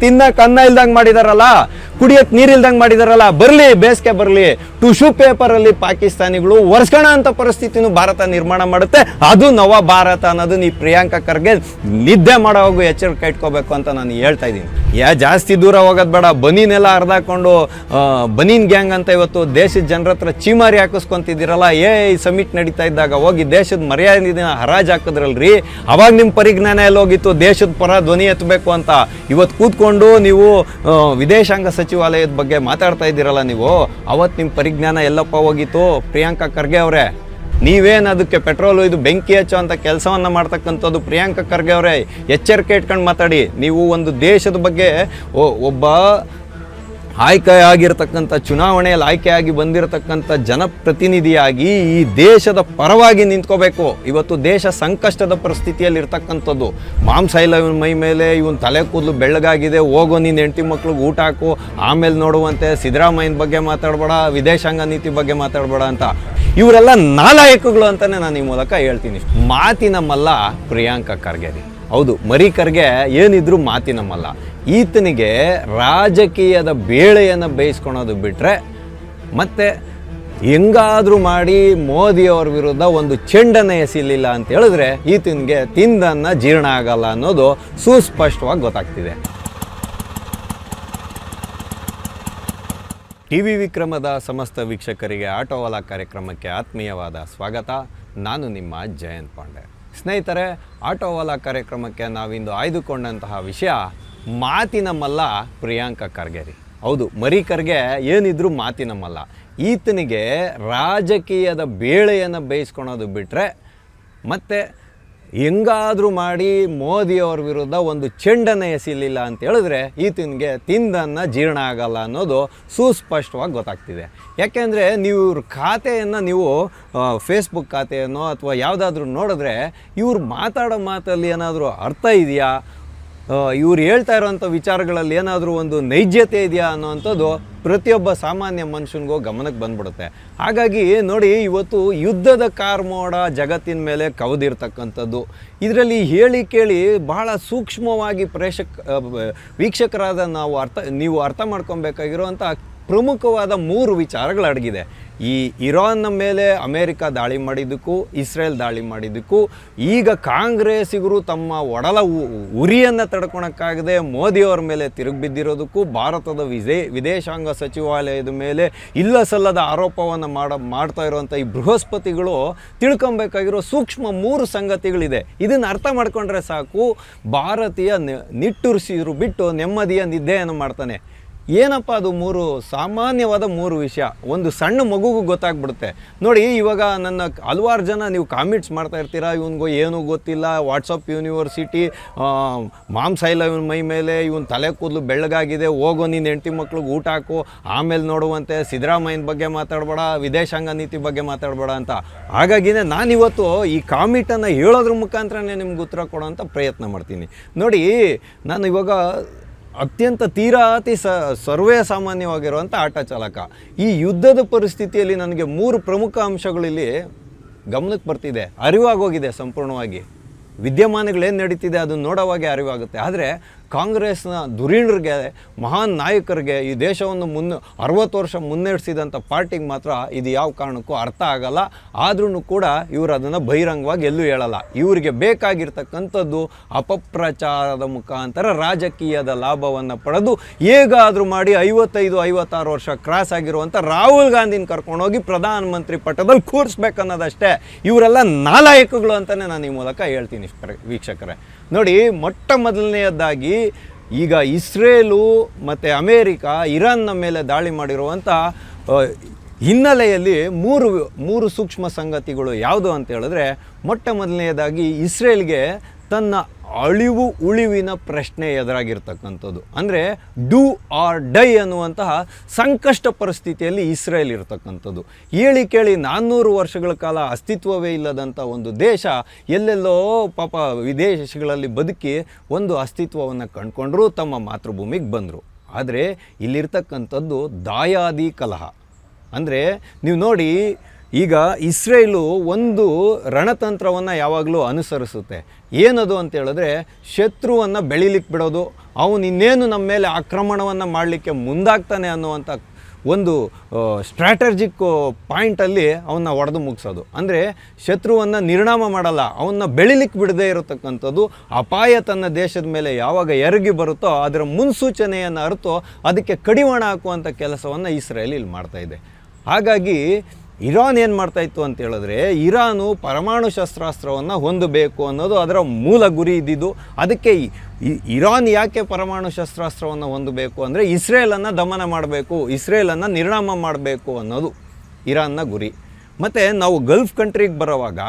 ತಿನ್ನಕ್ ಅನ್ನ ಇಲ್ದಂಗೆ ಮಾಡಿದಾರಲ್ಲ, ಕುಡಿಯಕ್ ನೀರಿಲ್ದಂಗೆ ಮಾಡಿದಾರಲ್ಲ, ಬರಲಿ ಬೇಸಿಗೆ ಬರಲಿ, ಟಿಶ್ಯೂ ಪೇಪರಲ್ಲಿ ಪಾಕಿಸ್ತಾನಿಗಳು ಒರೆಸ್ಕೋಣ ಅಂತ ಪರಿಸ್ಥಿತಿನೂ ಭಾರತ ನಿರ್ಮಾಣ ಮಾಡುತ್ತೆ. ಅದು ನವ ಭಾರತ ಅನ್ನೋದು ಈ ಪ್ರಿಯಾಂಕಾ ಖರ್ಗೆ ನಿದ್ದೆ ಮಾಡೋವಾಗೂ ಎಚ್ಚರಿಕೆ ಇಟ್ಕೋಬೇಕು ಅಂತ ನಾನು ಹೇಳ್ತಾ ಇದ್ದೀನಿ. ಜಾಸ್ತಿ ದೂರ ಹೋಗೋದು ಬೇಡ. ಬನೀನೆಲ್ಲ ಹರಿದಾಕೊಂಡು ಬನೀನ್ ಗ್ಯಾಂಗ್ ಅಂತ ಇವತ್ತು ದೇಶದ ಜನರ ಹತ್ರ ಚೀಮಾರಿ ಹಾಕಿಸ್ಕೊಂತಿದ್ದೀರಲ್ಲ, ಈ ಸಮಿಟ್ ನಡೀತಾ ಇದ್ದಾಗ ಹೋಗಿ ದೇಶದ ಮರ್ಯಾದೆನ ಹರಾಜು ಹಾಕಿದ್ರಲ್ರಿ, ಅವಾಗ ನಿಮ್ಮ ಪರಿಜ್ಞಾನ ಎಲ್ಲ ಹೋಗಿತ್ತು ದೇಶದ ಪರ ಧ್ವನಿ ಎತ್ತಬೇಕು ಅಂತ. ಇವತ್ತು ಕೂತ್ಕೊಂಡು ನೀವು ವಿದೇಶಾಂಗ ಸಚಿವಾಲಯದ ಬಗ್ಗೆ ಮಾತಾಡ್ತಾ ಇದ್ದೀರಲ್ಲ, ನೀವು ಅವತ್ತು ನಿಮ್ಮ ಪರಿಜ್ಞಾನ ಎಲ್ಲಪ್ಪ ಹೋಗಿತ್ತು ಪ್ರಿಯಾಂಕಾ ಖರ್ಗೆ ಅವರೇ? ನೀವೇನು ಅದಕ್ಕೆ ಪೆಟ್ರೋಲು ಇದು ಬೆಂಕಿ ಹಚ್ಚೋ ಅಂತ ಕೆಲಸವನ್ನು ಮಾಡ್ತಕ್ಕಂಥದ್ದು ಪ್ರಿಯಾಂಕಾ ಖರ್ಗೆ ಅವರೇ. ಎಚ್ಚರಿಕೆ ಇಟ್ಕೊಂಡು ಮಾತಾಡಿ. ನೀವು ಒಂದು ದೇಶದ ಬಗ್ಗೆ ಒಬ್ಬ ಆಯ್ಕೆಯಾಗಿರ್ತಕ್ಕಂಥ ಚುನಾವಣೆಯಲ್ಲಿ ಆಯ್ಕೆಯಾಗಿ ಬಂದಿರತಕ್ಕಂಥ ಜನಪ್ರತಿನಿಧಿಯಾಗಿ ಈ ದೇಶದ ಪರವಾಗಿ ನಿಂತ್ಕೋಬೇಕು. ಇವತ್ತು ದೇಶ ಸಂಕಷ್ಟದ ಪರಿಸ್ಥಿತಿಯಲ್ಲಿ ಇರ್ತಕ್ಕಂಥದ್ದು. ಮಾಂಸ ಇಲ್ಲ ಇವನ ಮೈ ಮೇಲೆ, ಇವನ್ ತಲೆ ಕೂದಲು ಬೆಳ್ಳಗಾಗಿದೆ, ಹೋಗೋ ನೀನು ಹೆಂಡತಿ ಮಕ್ಳಿಗೆ ಊಟ ಹಾಕು, ಆಮೇಲೆ ನೋಡುವಂತೆ, ಸಿದ್ದರಾಮಯ್ಯನ ಬಗ್ಗೆ ಮಾತಾಡಬೇಡ, ವಿದೇಶಾಂಗ ನೀತಿ ಬಗ್ಗೆ ಮಾತಾಡಬೇಡ ಅಂತ. ಇವರೆಲ್ಲ ನಾಲಾಯಕಗಳು ಅಂತಲೇ ನಾನು ಈ ಮೂಲಕ ಹೇಳ್ತೀನಿ. ಮಾತಿನ ಮಲ್ಲ ಪ್ರಿಯಾಂಕಾ ಖರ್ಗೆ ರೀ. ಹೌದು, ಮರಿ ಖರ್ಗೆ ಏನಿದ್ರು ಮಾತಿನ ಮಲ್ಲ. ಈತನಿಗೆ ರಾಜಕೀಯದ ಬೇಳೆಯನ್ನು ಬೇಯಿಸ್ಕೊಳೋದು ಬಿಟ್ಟರೆ ಮತ್ತೆ ಹೆಂಗಾದರೂ ಮಾಡಿ ಮೋದಿಯವ್ರ ವಿರುದ್ಧ ಒಂದು ಚೆಂಡನ್ನು ಎಸಿಲಿಲ್ಲ ಅಂತ ಹೇಳಿದ್ರೆ ಈತನಿಗೆ ತಿಂದನ್ನ ಜೀರ್ಣ ಆಗಲ್ಲ ಅನ್ನೋದು ಸುಸ್ಪಷ್ಟವಾಗಿ ಗೊತ್ತಾಗ್ತಿದೆ. ಟಿವಿ ವಿಕ್ರಮದ ಸಮಸ್ತ ವೀಕ್ಷಕರಿಗೆ ಆಟೋವಾಲಾ ಕಾರ್ಯಕ್ರಮಕ್ಕೆ ಆತ್ಮೀಯವಾದ ಸ್ವಾಗತ. ನಾನು ನಿಮ್ಮ ಜಯಂತ್ ಪಾಂಡೆ. ಸ್ನೇಹಿತರೆ, ಆಟೋವಾಲಾ ಕಾರ್ಯಕ್ರಮಕ್ಕೆ ನಾವಿಂದು ಆಯ್ದುಕೊಂಡಂತಹ ವಿಷಯ ಮಾತಿನ ಮಲ್ಲ ಪ್ರಿಯಾಂಕಾ ಖರ್ಗೆ ರೀ. ಹೌದು, ಮರಿ ಖರ್ಗೆ ಏನಿದ್ರು ಮಾತಿನ ಮಲ್ಲ. ಈತನಿಗೆ ರಾಜಕೀಯದ ಬೇಳೆಯನ್ನು ಬೇಯಿಸ್ಕೊಳೋದು ಬಿಟ್ಟರೆ ಮತ್ತೆ ಹೆಂಗಾದರೂ ಮಾಡಿ ಮೋದಿಯವ್ರ ವಿರುದ್ಧ ಒಂದು ಚೆಂಡನ್ನು ಎಸಿಲಿಲ್ಲ ಅಂತ ಹೇಳಿದ್ರೆ ಈತನಿಗೆ ತಿಂದನ್ನು ಜೀರ್ಣ ಆಗಲ್ಲ ಅನ್ನೋದು ಸುಸ್ಪಷ್ಟವಾಗಿ ಗೊತ್ತಾಗ್ತಿದೆ. ಯಾಕೆಂದರೆ ನೀವು ಇವ್ರ ಖಾತೆಯನ್ನು ನೀವು ಫೇಸ್ಬುಕ್ ಖಾತೆಯನ್ನು ಅಥವಾ ಯಾವುದಾದ್ರೂ ನೋಡಿದ್ರೆ ಇವ್ರು ಮಾತಾಡೋ ಮಾತಲ್ಲಿ ಏನಾದರೂ ಅರ್ಥ ಇದೆಯಾ, ಇವ್ರು ಹೇಳ್ತಾ ಇರೋವಂಥ ವಿಚಾರಗಳಲ್ಲಿ ಏನಾದರೂ ಒಂದು ನೈಜತೆ ಇದೆಯಾ ಅನ್ನೋವಂಥದ್ದು ಪ್ರತಿಯೊಬ್ಬ ಸಾಮಾನ್ಯ ಮನುಷ್ಯನಿಗೂ ಗಮನಕ್ಕೆ ಬಂದ್ಬಿಡುತ್ತೆ. ಹಾಗಾಗಿ ನೋಡಿ, ಇವತ್ತು ಯುದ್ಧದ ಕಾರ್ಮೋಡ ಜಗತ್ತಿನ ಮೇಲೆ ಕವದಿರ್ತಕ್ಕಂಥದ್ದು. ಇದರಲ್ಲಿ ಹೇಳಿ ಕೇಳಿ ಬಹಳ ಸೂಕ್ಷ್ಮವಾಗಿ ವೀಕ್ಷಕರಾದ ನೀವು ಅರ್ಥ ಮಾಡ್ಕೊಬೇಕಾಗಿರುವಂಥ ಪ್ರಮುಖವಾದ 3 ವಿಚಾರಗಳು ಅಡಗಿದೆ. ಈ ಇರಾನ್ನ ಮೇಲೆ ಅಮೇರಿಕ ದಾಳಿ ಮಾಡಿದ್ದಕ್ಕೂ, ಇಸ್ರೇಲ್ ದಾಳಿ ಮಾಡಿದ್ದಕ್ಕೂ, ಈಗ ಕಾಂಗ್ರೆಸ್ಸಿಗರು ತಮ್ಮ ಒಡಲ ಉರಿಯನ್ನು ತಡ್ಕೊಳಕ್ಕಾಗದೆ ಮೋದಿಯವ್ರ ಮೇಲೆ ತಿರುಗಿ ಬಿದ್ದಿರೋದಕ್ಕೂ, ಭಾರತದ ವಿದೇಶಾಂಗ ಸಚಿವಾಲಯದ ಮೇಲೆ ಇಲ್ಲ ಸಲ್ಲದ ಆರೋಪವನ್ನು ಮಾಡ್ತಾ ಇರುವಂಥ ಈ ಬೃಹಸ್ಪತಿಗಳು ತಿಳ್ಕೊಬೇಕಾಗಿರೋ ಸೂಕ್ಷ್ಮ 3 ಸಂಗತಿಗಳಿದೆ. ಇದನ್ನು ಅರ್ಥ ಮಾಡ್ಕೊಂಡ್ರೆ ಸಾಕು, ಭಾರತೀಯ ನಿಟ್ಟುರಿಸಿದ್ರು ಬಿಟ್ಟು ನೆಮ್ಮದಿಯ ನಿದ್ದೆಯನ್ನು ಮಾಡ್ತಾನೆ. ಏನಪ್ಪ ಅದು 3 ಸಾಮಾನ್ಯವಾದ 3 ವಿಷಯ ಒಂದು ಸಣ್ಣ ಮಗುಗೂ ಗೊತ್ತಾಗ್ಬಿಡುತ್ತೆ. ನೋಡಿ, ಇವಾಗ ನನ್ನ ಹಲವಾರು ಜನ ನೀವು ಕಾಮೆಂಟ್ಸ್ ಮಾಡ್ತಾ ಇರ್ತೀರಾ, ಇವನಿಗೂ ಏನೂ ಗೊತ್ತಿಲ್ಲ, ವಾಟ್ಸಪ್ ಯೂನಿವರ್ಸಿಟಿ, ಮಾಂಸ ಇಲ್ಲ ಇವನ ಮೈ ಮೇಲೆ, ಇವನ್ ತಲೆ ಕೂದಲು ಬೆಳ್ಳಗಾಗಿದೆ, ಹೋಗೋ ನೀನು ಹೆಂಡತಿ ಮಕ್ಳಿಗೆ ಊಟ ಹಾಕು, ಆಮೇಲೆ ನೋಡುವಂತೆ, ಸಿದ್ದರಾಮಯ್ಯನ ಬಗ್ಗೆ ಮಾತಾಡಬೇಡ, ವಿದೇಶಾಂಗ ನೀತಿ ಬಗ್ಗೆ ಮಾತಾಡಬೇಡ ಅಂತ. ಹಾಗಾಗಿನೇ ನಾನಿವತ್ತು ಈ ಕಾಮೆಂಟನ್ನು ಹೇಳೋದ್ರ ಮುಖಾಂತರನೇ ನಿಮ್ಗೆ ಉತ್ತರ ಕೊಡೋಂಥ ಪ್ರಯತ್ನ ಮಾಡ್ತೀನಿ. ನೋಡಿ, ನಾನು ಇವಾಗ ಅತ್ಯಂತ ತೀರಾತಿ ಸರ್ವೇ ಸಾಮಾನ್ಯವಾಗಿರುವಂಥ ಆಟೋ ಚಾಲಕ. ಈ ಯುದ್ಧದ ಪರಿಸ್ಥಿತಿಯಲ್ಲಿ ನನಗೆ 3 ಪ್ರಮುಖ ಅಂಶಗಳಲ್ಲಿ ಗಮನಕ್ಕೆ ಬರ್ತಿದೆ, ಅರಿವಾಗೋಗಿದೆ ಸಂಪೂರ್ಣವಾಗಿ. ವಿದ್ಯಮಾನಗಳೇನು ನಡೀತಿದೆ ಅದನ್ನು ನೋಡೋವಾಗೆ ಅರಿವಾಗುತ್ತೆ. ಆದರೆ ಕಾಂಗ್ರೆಸ್ನ ಧುರೀಣರಿಗೆ, ಮಹಾನ್ ನಾಯಕರಿಗೆ, ಈ ದೇಶವನ್ನು 60 ವರ್ಷ ಮುನ್ನಡೆಸಿದಂಥ ಪಾರ್ಟಿಗೆ ಮಾತ್ರ ಇದು ಯಾವ ಕಾರಣಕ್ಕೂ ಅರ್ಥ ಆಗಲ್ಲ. ಆದ್ರೂ ಕೂಡ ಇವರು ಅದನ್ನು ಬಹಿರಂಗವಾಗಿ ಎಲ್ಲೂ ಹೇಳಲ್ಲ. ಇವರಿಗೆ ಬೇಕಾಗಿರ್ತಕ್ಕಂಥದ್ದು ಅಪಪ್ರಚಾರದ ಮುಖಾಂತರ ರಾಜಕೀಯದ ಲಾಭವನ್ನು ಪಡೆದು ಹೇಗಾದರೂ ಮಾಡಿ 55-56 ವರ್ಷ ಕ್ರಾಸ್ ಆಗಿರುವಂಥ ರಾಹುಲ್ ಗಾಂಧಿನ ಕರ್ಕೊಂಡೋಗಿ ಪ್ರಧಾನಮಂತ್ರಿ ಪಟ್ಟದಲ್ಲಿ ಕೂರಿಸ್ಬೇಕನ್ನೋದಷ್ಟೇ. ಇವರೆಲ್ಲ ನಾಲಾಯಕಗಳು ಅಂತಲೇ ನಾನು ಈ ಮೂಲಕ ಹೇಳ್ತೀನಿ ವೀಕ್ಷಕರೇ. ನೋಡಿ, ಮೊಟ್ಟ ಮೊದಲನೆಯದಾಗಿ ಈಗ ಇಸ್ರೇಲು ಮತ್ತು ಅಮೇರಿಕ ಇರಾನ್ನ ಮೇಲೆ ದಾಳಿ ಮಾಡಿರುವಂಥ ಹಿನ್ನೆಲೆಯಲ್ಲಿ ಮೂರು ಸೂಕ್ಷ್ಮ ಸಂಗತಿಗಳು ಯಾವುದು ಅಂತ ಹೇಳಿದ್ರೆ, ಮೊಟ್ಟ ಮೊದಲನೆಯದಾಗಿ ಇಸ್ರೇಲ್ಗೆ ತನ್ನ ಉಳಿವಿನ ಪ್ರಶ್ನೆ ಎದುರಾಗಿರ್ತಕ್ಕಂಥದ್ದು. ಅಂದರೆ ಡೂ ಆರ್ ಡೈ ಅನ್ನುವಂತಹ ಸಂಕಷ್ಟ ಪರಿಸ್ಥಿತಿಯಲ್ಲಿ ಇಸ್ರೇಲ್ ಇರ್ತಕ್ಕಂಥದ್ದು. ಹೇಳಿ ಕೇಳಿ 400 ವರ್ಷಗಳ ಕಾಲ ಅಸ್ತಿತ್ವವೇ ಇಲ್ಲದಂಥ ಒಂದು ದೇಶ ಎಲ್ಲೆಲ್ಲೋ ಪಾಪ ವಿದೇಶಗಳಲ್ಲಿ ಬದುಕಿ ಒಂದು ಅಸ್ತಿತ್ವವನ್ನು ಕಂಡುಕೊಂಡ್ರು, ತಮ್ಮ ಮಾತೃಭೂಮಿಗೆ ಬಂದರು. ಆದರೆ ಇಲ್ಲಿರ್ತಕ್ಕಂಥದ್ದು ದಾಯಾದಿ ಕಲಹ. ಅಂದರೆ ನೀವು ನೋಡಿ, ಈಗ ಇಸ್ರೇಲು ಒಂದು ರಣತಂತ್ರವನ್ನು ಯಾವಾಗಲೂ ಅನುಸರಿಸುತ್ತೆ. ಏನದು ಅಂತ ಹೇಳಿದ್ರೆ ಶತ್ರುವನ್ನು ಬೆಳಿಲಿಕ್ಕೆ ಬಿಡೋದು, ಅವನು ಇನ್ನೇನು ನಮ್ಮ ಮೇಲೆ ಆಕ್ರಮಣವನ್ನು ಮಾಡಲಿಕ್ಕೆ ಮುಂದಾಗ್ತಾನೆ ಅನ್ನುವಂಥ ಒಂದು ಸ್ಟ್ರಾಟಜಿಕ್ ಪಾಯಿಂಟಲ್ಲಿ ಅವನ್ನ ಹೊಡೆದು ಮುಗಿಸೋದು. ಅಂದರೆ ಶತ್ರುವನ್ನು ನಿರ್ನಾಮ ಮಾಡಲ್ಲ, ಅವನ್ನ ಬೆಳಿಲಿಕ್ಕೆ ಬಿಡದೇ ಇರತಕ್ಕಂಥದ್ದು. ಅಪಾಯ ತನ್ನ ದೇಶದ ಮೇಲೆ ಯಾವಾಗ ಎರಗಿ ಬರುತ್ತೋ ಅದರ ಮುನ್ಸೂಚನೆಯನ್ನು ಅರಿತು ಅದಕ್ಕೆ ಕಡಿವಾಣ ಹಾಕುವಂಥ ಕೆಲಸವನ್ನು ಇಸ್ರೇಲ್ ಇಲ್ಲಿ ಮಾಡ್ತಾಯಿದೆ. ಹಾಗಾಗಿ ಇರಾನ್ ಏನು ಮಾಡ್ತಾಯಿತ್ತು ಅಂತ ಹೇಳಿದ್ರೆ, ಇರಾನು ಪರಮಾಣು ಶಸ್ತ್ರಾಸ್ತ್ರವನ್ನು ಹೊಂದಬೇಕು ಅನ್ನೋದು ಅದರ ಮೂಲ ಗುರಿ ಇದ್ದಿದ್ದು. ಅದಕ್ಕೆ ಇರಾನ್ ಯಾಕೆ ಪರಮಾಣು ಶಸ್ತ್ರಾಸ್ತ್ರವನ್ನು ಹೊಂದಬೇಕು ಅಂದರೆ ಇಸ್ರೇಲನ್ನು ದಮನ ಮಾಡಬೇಕು, ಇಸ್ರೇಲನ್ನು ನಿರ್ನಾಮ ಮಾಡಬೇಕು ಅನ್ನೋದು ಇರಾನ್ನ ಗುರಿ. ಮತ್ತು ನಾವು ಗಲ್ಫ್ ಕಂಟ್ರಿಗೆ ಬರೋವಾಗ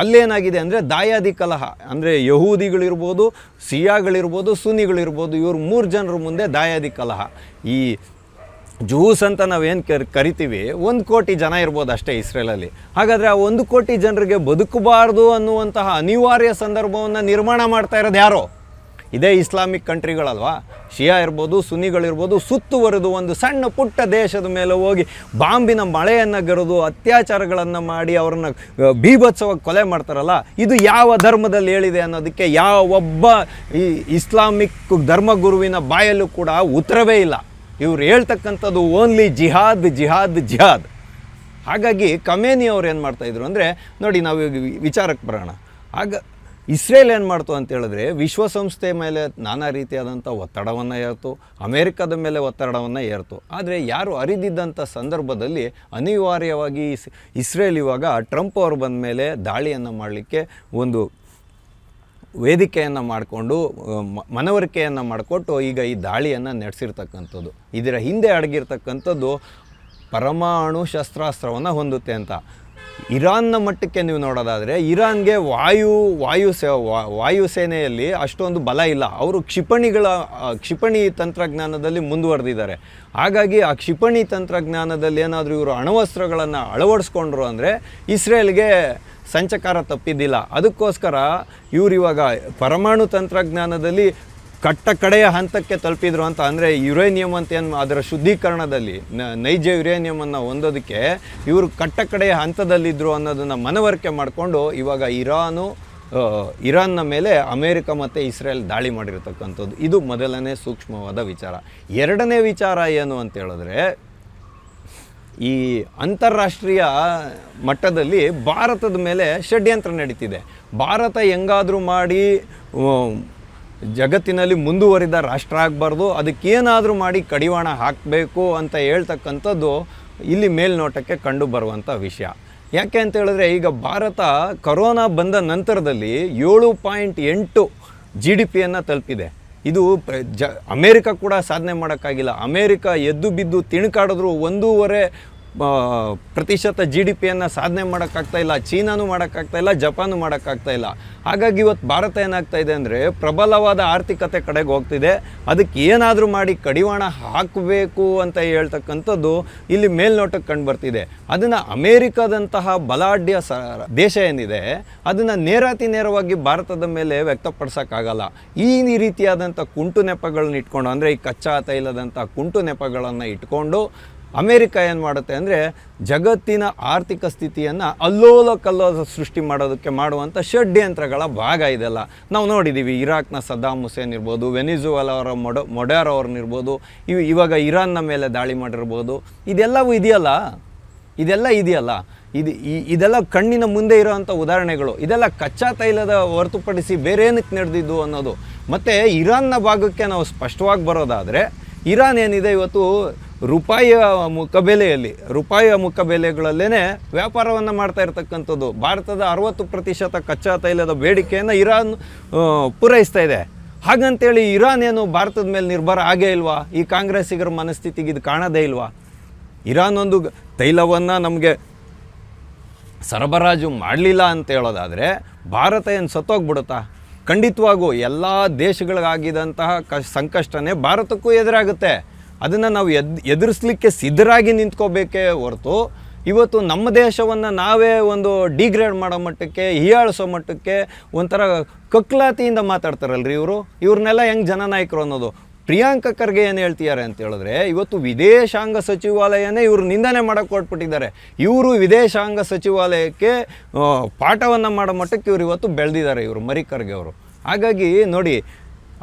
ಅಲ್ಲೇನಾಗಿದೆ ಅಂದರೆ ದಾಯಾದಿ ಕಲಹ, ಅಂದರೆ ಯಹೂದಿಗಳಿರ್ಬೋದು, ಸಿಯಾಗಳಿರ್ಬೋದು, ಸುನ್ನಿಗಳಿರ್ಬೋದು, ಇವರು 3 ಜನರ ಮುಂದೆ ದಾಯಾದಿ ಕಲಹ. ಈ ಜೂಸ್ ಅಂತ ನಾವೇನು ಕರಿತೀವಿ, 1 ಕೋಟಿ ಜನ ಇರ್ಬೋದು ಅಷ್ಟೇ ಇಸ್ರೇಲಲ್ಲಿ. ಹಾಗಾದರೆ ಆ 1 ಕೋಟಿ ಜನರಿಗೆ ಬದುಕಬಾರ್ದು ಅನ್ನುವಂತಹ ಅನಿವಾರ್ಯ ಸಂದರ್ಭವನ್ನು ನಿರ್ಮಾಣ ಮಾಡ್ತಾ ಇರೋದು ಯಾರೋ? ಇದೇ ಇಸ್ಲಾಮಿಕ್ ಕಂಟ್ರಿಗಳಲ್ವಾ? ಶಿಯಾ ಇರ್ಬೋದು, ಸುನ್ನಿಗಳಿರ್ಬೋದು, ಸುತ್ತುವರೆದು ಒಂದು ಸಣ್ಣ ಪುಟ್ಟ ದೇಶದ ಮೇಲೆ ಹೋಗಿ ಬಾಂಬಿನ ಮಳೆಯನ್ನು ಗರೆದು ಅತ್ಯಾಚಾರಗಳನ್ನು ಮಾಡಿ ಅವ್ರನ್ನ ಬೀಭತ್ಸವಾಗಿ ಕೊಲೆ ಮಾಡ್ತಾರಲ್ಲ, ಇದು ಯಾವ ಧರ್ಮದಲ್ಲಿ ಹೇಳಿದೆ ಅನ್ನೋದಕ್ಕೆ ಯಾವೊಬ್ಬ ಈ ಇಸ್ಲಾಮಿಕ್ ಧರ್ಮಗುರುವಿನ ಬಾಯಲ್ಲೂ ಕೂಡ ಉತ್ತರವೇ ಇಲ್ಲ. ಇವ್ರು ಹೇಳ್ತಕ್ಕಂಥದ್ದು ಓನ್ಲಿ ಜಿಹಾದ್ ಜಿಹಾದ್ ಜಿಹಾದ್. ಹಾಗಾಗಿ ಖಮೇನಿ ಅವ್ರು ಏನು ಮಾಡ್ತಾಯಿದ್ರು ಅಂದರೆ, ನೋಡಿ ನಾವು ವಿಚಾರಕ್ಕೆ ಬರೋಣ. ಆಗ ಇಸ್ರೇಲ್ ಏನು ಮಾಡ್ತು ಅಂತ ಹೇಳಿದ್ರೆ, ವಿಶ್ವಸಂಸ್ಥೆ ಮೇಲೆ ನಾನಾ ರೀತಿಯಾದಂಥ ಒತ್ತಡವನ್ನು ಏರ್ತು, ಅಮೇರಿಕದ ಮೇಲೆ ಒತ್ತಡವನ್ನು ಏರ್ತು. ಆದರೆ ಯಾರು ಅರಿದಿದ್ದಂಥ ಸಂದರ್ಭದಲ್ಲಿ ಅನಿವಾರ್ಯವಾಗಿ ಇಸ್ರೇಲ್ ಇವಾಗ ಟ್ರಂಪ್ ಅವರು ಬಂದ ಮೇಲೆ ದಾಳಿಯನ್ನು ಮಾಡಲಿಕ್ಕೆ ಒಂದು ವೇದಿಕೆಯನ್ನು ಮಾಡಿಕೊಂಡು ಮನವರಿಕೆಯನ್ನು ಮಾಡಿಕೊಟ್ಟು ಈಗ ಈ ದಾಳಿಯನ್ನು ನಡೆಸಿರ್ತಕ್ಕಂಥದ್ದು. ಇದರ ಹಿಂದೆ ಅಡಗಿರ್ತಕ್ಕಂಥದ್ದು ಪರಮಾಣು ಶಸ್ತ್ರಾಸ್ತ್ರವನ್ನು ಹೊಂದುತ್ತೆ ಅಂತ. ಇರಾನ್ನ ಮಟ್ಟಕ್ಕೆ ನೀವು ನೋಡೋದಾದರೆ, ಇರಾನ್ಗೆ ವಾಯುಸೇನೆಯಲ್ಲಿ ಅಷ್ಟೊಂದು ಬಲ ಇಲ್ಲ. ಅವರು ಕ್ಷಿಪಣಿ ತಂತ್ರಜ್ಞಾನದಲ್ಲಿ ಮುಂದುವರೆದಿದ್ದಾರೆ. ಹಾಗಾಗಿ ಆ ಕ್ಷಿಪಣಿ ತಂತ್ರಜ್ಞಾನದಲ್ಲಿ ಏನಾದರೂ ಇವರು ಅಣುವಸ್ತ್ರಗಳನ್ನು ಅಳವಡಿಸ್ಕೊಂಡ್ರು ಅಂದರೆ ಇಸ್ರೇಲ್ಗೆ ಸಂಚಕಾರ ತಪ್ಪಿದ್ದಿಲ್ಲ. ಅದಕ್ಕೋಸ್ಕರ ಇವರು ಇವಾಗ ಪರಮಾಣು ತಂತ್ರಜ್ಞಾನದಲ್ಲಿ ಕಡೆಯ ಹಂತಕ್ಕೆ ತಲುಪಿದ್ರು ಅಂತ. ಅಂದರೆ ಯುರೇನಿಯಂ ಅಂತ ಏನು ಅದರ ಶುದ್ಧೀಕರಣದಲ್ಲಿ ನೈಜ ಯುರೇನಿಯಮನ್ನು ಹೊಂದೋದಕ್ಕೆ ಇವರು ಕಡೆಯ ಹಂತದಲ್ಲಿದ್ದರು ಅನ್ನೋದನ್ನು ಮನವರಿಕೆ ಮಾಡಿಕೊಂಡು ಇವಾಗ ಇರಾನ್ನ ಮೇಲೆ ಅಮೇರಿಕ ಮತ್ತು ಇಸ್ರೇಲ್ ದಾಳಿ ಮಾಡಿರ್ತಕ್ಕಂಥದ್ದು. ಇದು ಮೊದಲನೇ ಸೂಕ್ಷ್ಮವಾದ ವಿಚಾರ. ಎರಡನೇ ವಿಚಾರ ಏನು ಅಂತ ಹೇಳಿದ್ರೆ, ಈ ಅಂತಾರಾಷ್ಟ್ರೀಯ ಮಟ್ಟದಲ್ಲಿ ಭಾರತದ ಮೇಲೆ ಷಡ್ಯಂತ್ರ ನಡೀತಿದೆ. ಭಾರತ ಹೆಂಗಾದರೂ ಮಾಡಿ ಜಗತ್ತಿನಲ್ಲಿ ಮುಂದುವರಿದ ರಾಷ್ಟ್ರ ಆಗಬಾರ್ದು, ಅದಕ್ಕೇನಾದರೂ ಮಾಡಿ ಕಡಿವಾಣ ಹಾಕಬೇಕು ಅಂತ ಹೇಳ್ತಕ್ಕಂಥದ್ದು ಇಲ್ಲಿ ಮೇಲ್ನೋಟಕ್ಕೆ ಕಂಡು ಬರುವಂಥ ವಿಷಯ. ಯಾಕೆ ಅಂತ ಹೇಳಿದ್ರೆ, ಈಗ ಭಾರತ ಕೊರೋನಾ ಬಂದ ನಂತರದಲ್ಲಿ 7.8 GDPಯನ್ನು ತಲುಪಿದೆ. ಇದು ಅಮೇರಿಕ ಕೂಡ ಸಾಧನೆ ಮಾಡೋಕ್ಕಾಗಿಲ್ಲ. ಅಮೇರಿಕ ಎದ್ದು ಬಿದ್ದು ತಿಣುಕಾಡಿದ್ರು 1.5% GDPಯನ್ನು ಸಾಧನೆ ಮಾಡೋಕ್ಕಾಗ್ತಾಯಿಲ್ಲ. ಚೀನಾನು ಮಾಡೋಕ್ಕಾಗ್ತಾಯಿಲ್ಲ, ಜಪಾನು ಮಾಡೋಕ್ಕಾಗ್ತಾಯಿಲ್ಲ. ಹಾಗಾಗಿ ಇವತ್ತು ಭಾರತ ಏನಾಗ್ತಾಯಿದೆ ಅಂದರೆ ಪ್ರಬಲವಾದ ಆರ್ಥಿಕತೆ ಕಡೆಗೆ ಹೋಗ್ತಿದೆ. ಅದಕ್ಕೆ ಏನಾದರೂ ಮಾಡಿ ಕಡಿವಾಣ ಹಾಕಬೇಕು ಅಂತ ಹೇಳ್ತಕ್ಕಂಥದ್ದು ಇಲ್ಲಿ ಮೇಲ್ನೋಟಕ್ಕೆ ಕಂಡು ಬರ್ತಿದೆ. ಅದನ್ನು ಅಮೇರಿಕಾದಂತಹ ಬಲಾಢ್ಯ ದೇಶ ಏನಿದೆ ಅದನ್ನು ನೇರವಾಗಿ ಭಾರತದ ಮೇಲೆ ವ್ಯಕ್ತಪಡಿಸೋಕ್ಕಾಗಲ್ಲ. ಈ ರೀತಿಯಾದಂಥ ಕುಂಟು ನೆಪಗಳನ್ನ ಇಟ್ಕೊಂಡು, ಅಂದರೆ ಈ ಕಚ್ಚಾ ತೈಲದಂಥ ಕುಂಟು ನೆಪಗಳನ್ನು ಇಟ್ಕೊಂಡು ಅಮೇರಿಕ ಏನು ಮಾಡುತ್ತೆ ಅಂದರೆ ಜಗತ್ತಿನ ಆರ್ಥಿಕ ಸ್ಥಿತಿಯನ್ನು ಅಲ್ಲೋಲ ಕಲ್ಲೋಲ ಸೃಷ್ಟಿ ಮಾಡೋದಕ್ಕೆ ಮಾಡುವಂಥ ಷಡ್ಯಂತ್ರಗಳ ಭಾಗ ಇದೆಲ್ಲ. ನಾವು ನೋಡಿದ್ದೀವಿ, ಇರಾಕ್ನ ಸದ್ದಾಮ್ ಹುಸೇನ್ ಇರ್ಬೋದು, ವೆನಿಜುವೆಲಾ ಅವರ ಮೊಡಾರೋ ಅವ್ರನ್ನಿರ್ಬೋದು, ಇವಾಗ ಇರಾನ್ನ ಮೇಲೆ ದಾಳಿ ಮಾಡಿರ್ಬೋದು. ಇದೆಲ್ಲ ಇದೆಯಲ್ಲ ಇದೆಲ್ಲ ಕಣ್ಣಿನ ಮುಂದೆ ಇರೋವಂಥ ಉದಾಹರಣೆಗಳು. ಇದೆಲ್ಲ ಕಚ್ಚಾ ತೈಲದ ಹೊರತುಪಡಿಸಿ ಬೇರೆ ಏನಕ್ಕೆ ನಡೆದಿದ್ದು ಅನ್ನೋದು. ಮತ್ತು ಇರಾನ್ನ ಭಾಗಕ್ಕೆ ನಾವು ಸ್ಪಷ್ಟವಾಗಿ ಬರೋದಾದರೆ, ಇರಾನ್ ಏನಿದೆ ಇವತ್ತು ರೂಪಾಯಿಯ ಮುಖಬೆಲೆಗಳಲ್ಲೇ ವ್ಯಾಪಾರವನ್ನು ಮಾಡ್ತಾ ಇರ್ತಕ್ಕಂಥದ್ದು. ಭಾರತದ 60% ಕಚ್ಚಾ ತೈಲದ ಬೇಡಿಕೆಯನ್ನು ಇರಾನ್ ಪೂರೈಸ್ತಾ ಇದೆ. ಹಾಗಂತೇಳಿ ಇರಾನ್ ಏನು ಭಾರತದ ಮೇಲೆ ನಿರ್ಭರ ಆಗೇ ಇಲ್ವಾ? ಈ ಕಾಂಗ್ರೆಸ್ಸಿಗರ ಮನಸ್ಥಿತಿಗೆ ಇದು ಕಾಣದೇ ಇಲ್ವಾ? ಇರಾನ್ ಒಂದು ತೈಲವನ್ನು ನಮಗೆ ಸರಬರಾಜು ಮಾಡಲಿಲ್ಲ ಅಂತ ಹೇಳೋದಾದರೆ ಭಾರತ ಏನು ಸತ್ತೋಗ್ಬಿಡುತ್ತಾ? ಖಂಡಿತವಾಗೂ ಎಲ್ಲ ದೇಶಗಳಿಗಾಗಿದ್ದಂತಹ ಸಂಕಷ್ಟನೇ ಭಾರತಕ್ಕೂ ಎದುರಾಗುತ್ತೆ. ಅದನ್ನು ನಾವು ಎದುರಿಸಲಿಕ್ಕೆ ಸಿದ್ಧರಾಗಿ ನಿಂತ್ಕೋಬೇಕೇ ಹೊರತು ಇವತ್ತು ನಮ್ಮ ದೇಶವನ್ನು ನಾವೇ ಒಂದು ಡಿಗ್ರೇಡ್ ಮಾಡೋ ಮಟ್ಟಕ್ಕೆ, ಹೀಯಾಳಿಸೋ ಮಟ್ಟಕ್ಕೆ ಒಂಥರ ಕಕ್ಲಾತಿಯಿಂದ ಮಾತಾಡ್ತಾರಲ್ರಿ ಇವ್ರನ್ನೆಲ್ಲ ಹೆಂಗೆ ಜನನಾಯಕರು ಅನ್ನೋದು. ಪ್ರಿಯಾಂಕ ಖರ್ಗೆ ಏನು ಹೇಳ್ತಿದ್ದಾರೆ ಅಂತ ಹೇಳಿದ್ರೆ, ಇವತ್ತು ವಿದೇಶಾಂಗ ಸಚಿವಾಲಯನೇ ಇವರು ನಿಂದನೆ ಮಾಡೋಕ್ಕೆ ಹೊರಟ್ಬಿಟ್ಟಿದ್ದಾರೆ. ಇವರು ವಿದೇಶಾಂಗ ಸಚಿವಾಲಯಕ್ಕೆ ಪಾಠವನ್ನು ಮಾಡೋ ಮಟ್ಟಕ್ಕೆ ಇವರು ಇವತ್ತು ಬೆಳೆದಿದ್ದಾರೆ, ಇವರು ಮರಿ ಖರ್ಗೆ ಅವರು. ಹಾಗಾಗಿ ನೋಡಿ,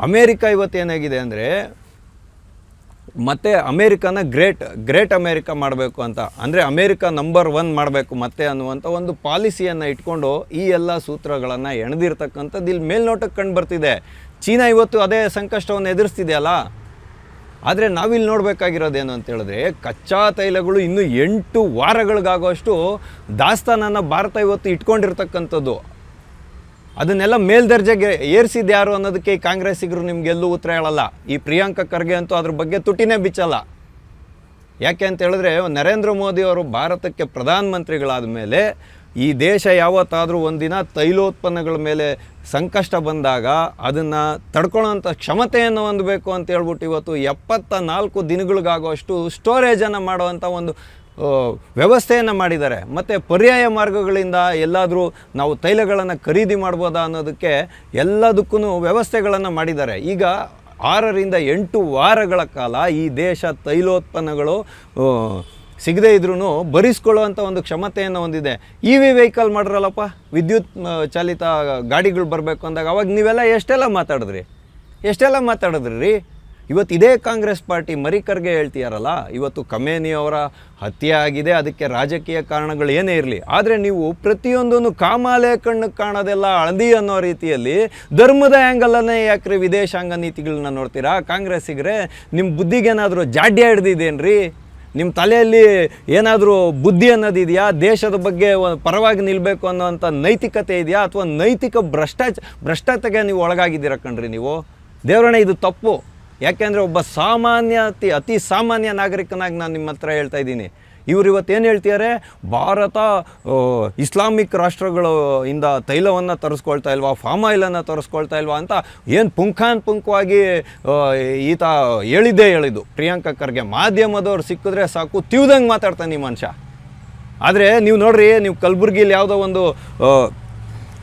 ಅಮೇರಿಕಾ ಇವತ್ತು ಏನಾಗಿದೆ ಅಂದರೆ, ಮತ್ತೆ ಅಮೇರಿಕಾನ ಗ್ರೇಟ್ ಅಮೇರಿಕಾ ಮಾಡಬೇಕು ಅಂತ, ಅಂದರೆ ಅಮೇರಿಕಾ ನಂಬರ್ 1 ಮಾಡಬೇಕು ಮತ್ತೆ ಅನ್ನುವಂಥ ಒಂದು ಪಾಲಿಸಿಯನ್ನು ಇಟ್ಕೊಂಡು ಈ ಎಲ್ಲ ಸೂತ್ರಗಳನ್ನು ಎಣೆದಿರ್ತಕ್ಕಂಥದ್ದು ಇಲ್ಲಿ ಮೇಲ್ನೋಟಕ್ಕೆ ಕಂಡು ಬರ್ತಿದೆ. ಚೀನಾ ಇವತ್ತು ಅದೇ ಸಂಕಷ್ಟವನ್ನು ಎದುರಿಸ್ತಿದೆಯಲ್ಲ. ಆದರೆ ನಾವಿಲ್ಲಿ ನೋಡಬೇಕಾಗಿರೋದೇನು ಅಂತ ಹೇಳಿದ್ರೆ, ಕಚ್ಚಾ ತೈಲಗಳು ಇನ್ನೂ 8 ವಾರಗಳಿಗಾಗುವಷ್ಟು ದಾಸ್ತಾನನ್ನು ಭಾರತ ಇವತ್ತು ಇಟ್ಕೊಂಡಿರ್ತಕ್ಕಂಥದ್ದು. ಅದನ್ನೆಲ್ಲ ಮೇಲ್ದರ್ಜೆಗೆ ಏರಿಸಿದ್ದು ಯಾರು ಅನ್ನೋದಕ್ಕೆ ಕಾಂಗ್ರೆಸ್ಸಿಗರು ನಿಮಗೆಲ್ಲೂ ಉತ್ತರ ಹೇಳಲ್ಲ. ಈ ಪ್ರಿಯಾಂಕ ಖರ್ಗೆ ಅಂತೂ ಅದ್ರ ಬಗ್ಗೆ ತುಟಿನೇ ಬಿಚ್ಚಲ್ಲ. ಯಾಕೆ ಅಂತ ಹೇಳಿದ್ರೆ, ನರೇಂದ್ರ ಮೋದಿ ಅವರು ಭಾರತಕ್ಕೆ ಪ್ರಧಾನಮಂತ್ರಿಗಳಾದ ಮೇಲೆ ಈ ದೇಶ ಯಾವತ್ತಾದರೂ ಒಂದಿನ ತೈಲೋತ್ಪನ್ನಗಳ ಮೇಲೆ ಸಂಕಷ್ಟ ಬಂದಾಗ ಅದನ್ನು ತಡ್ಕೊಳ್ಳೋಂಥ ಕ್ಷಮತೆಯನ್ನು ಹೊಂದಬೇಕು ಅಂತ ಹೇಳ್ಬಿಟ್ಟು ಇವತ್ತು 74 ದಿನಗಳಿಗಾಗುವಷ್ಟು ಸ್ಟೋರೇಜನ್ನು ಮಾಡುವಂಥ ಒಂದು ವ್ಯವಸ್ಥೆಯನ್ನು ಮಾಡಿದ್ದಾರೆ. ಮತ್ತು ಪರ್ಯಾಯ ಮಾರ್ಗಗಳಿಂದ ಎಲ್ಲಾದರೂ ನಾವು ತೈಲಗಳನ್ನು ಖರೀದಿ ಮಾಡ್ಬೋದಾ ಅನ್ನೋದಕ್ಕೆ ಎಲ್ಲದಕ್ಕೂ ವ್ಯವಸ್ಥೆಗಳನ್ನು ಮಾಡಿದ್ದಾರೆ. ಈಗ 6 ರಿಂದ 8 ವಾರಗಳ ಕಾಲ ಈ ದೇಶ ತೈಲೋತ್ಪನ್ನಗಳು ಸಿಗದೇ ಇದ್ರೂ ಭರಿಸ್ಕೊಳ್ಳುವಂಥ ಒಂದು ಕ್ಷಮತೆಯನ್ನು ಹೊಂದಿದೆ. ಇ ವಿ ವೆಹಿಕಲ್ ಮಾಡ್ರಲ್ಲಪ್ಪ, ವಿದ್ಯುತ್ ಚಾಲಿತ ಗಾಡಿಗಳು ಬರಬೇಕು ಅಂದಾಗ ಅವಾಗ ನೀವೆಲ್ಲ ಎಷ್ಟೆಲ್ಲ ಮಾತಾಡಿದ್ರಿ ರೀ. ಇವತ್ತು ಇದೇ ಕಾಂಗ್ರೆಸ್ ಪಾರ್ಟಿ ಮರಿ ಖರ್ಗೆ ಹೇಳ್ತೀಯಾರಲ್ಲ, ಇವತ್ತು ಖಮೇನಿ ಅವರ ಹತ್ಯೆ ಆಗಿದೆ, ಅದಕ್ಕೆ ರಾಜಕೀಯ ಕಾರಣಗಳು ಏನೇ ಇರಲಿ, ಆದರೆ ನೀವು ಪ್ರತಿಯೊಂದನ್ನು ಕಾಮಾಲೆ ಕಣ್ಣಿಗೆ ಕಾಣೋದೆಲ್ಲ ಹಳದಿ ಅನ್ನೋ ರೀತಿಯಲ್ಲಿ ಧರ್ಮದ ಆ್ಯಂಗಲನ್ನೇ ಯಾಕ್ರಿ ವಿದೇಶಾಂಗ ನೀತಿಗಳನ್ನ ನೋಡ್ತೀರಾ? ಕಾಂಗ್ರೆಸ್ಸಿಗರೇ, ನಿಮ್ಮ ಬುದ್ಧಿಗೇನಾದರೂ ಜಾಡ್ಯ ಹಿಡ್ದಿದ್ದೇನ್ರಿ? ನಿಮ್ಮ ತಲೆಯಲ್ಲಿ ಏನಾದರೂ ಬುದ್ಧಿ ಅನ್ನೋದಿದೆಯಾ? ದೇಶದ ಬಗ್ಗೆ ಪರವಾಗಿ ನಿಲ್ಲಬೇಕು ಅನ್ನೋವಂಥ ನೈತಿಕತೆ ಇದೆಯಾ? ಅಥವಾ ನೈತಿಕ ಭ್ರಷ್ಟತೆಗೆ ನೀವು ಒಳಗಾಗಿದ್ದೀರ ಕಣ್ರಿ ನೀವು. ದೇವರಣ್ಣ, ಇದು ತಪ್ಪು. ಯಾಕೆಂದರೆ ಒಬ್ಬ ಅತಿ ಸಾಮಾನ್ಯ ನಾಗರಿಕನಾಗಿ ನಾನು ನಿಮ್ಮ ಹತ್ರ ಹೇಳ್ತಾ ಇದ್ದೀನಿ. ಇವರು ಇವತ್ತೇನು ಹೇಳ್ತಿದ್ದಾರೆ, ಭಾರತ ಇಸ್ಲಾಮಿಕ್ ರಾಷ್ಟ್ರಗಳು ಇಂದ ತೈಲವನ್ನು ತರಿಸ್ಕೊಳ್ತಾ ಇಲ್ವಾ, ಫಾಮ್ ಆಯಿಲನ್ನು ತರಿಸ್ಕೊಳ್ತಾ ಇಲ್ವಾ ಅಂತ ಏನು ಪುಂಖಾನುಪುಂಖವಾಗಿ ಈತ ಹೇಳಿದ್ದು ಪ್ರಿಯಾಂಕ ಖರ್ಗೆ. ಮಾಧ್ಯಮದವ್ರು ಸಿಕ್ಕಿದ್ರೆ ಸಾಕು ತಿವ್ದಂಗೆ ಮಾತಾಡ್ತಾನೆ ಈ ಮನುಷ್ಯ. ಆದರೆ ನೀವು ನೋಡ್ರಿ, ನೀವು ಕಲಬುರ್ಗಿಲಿ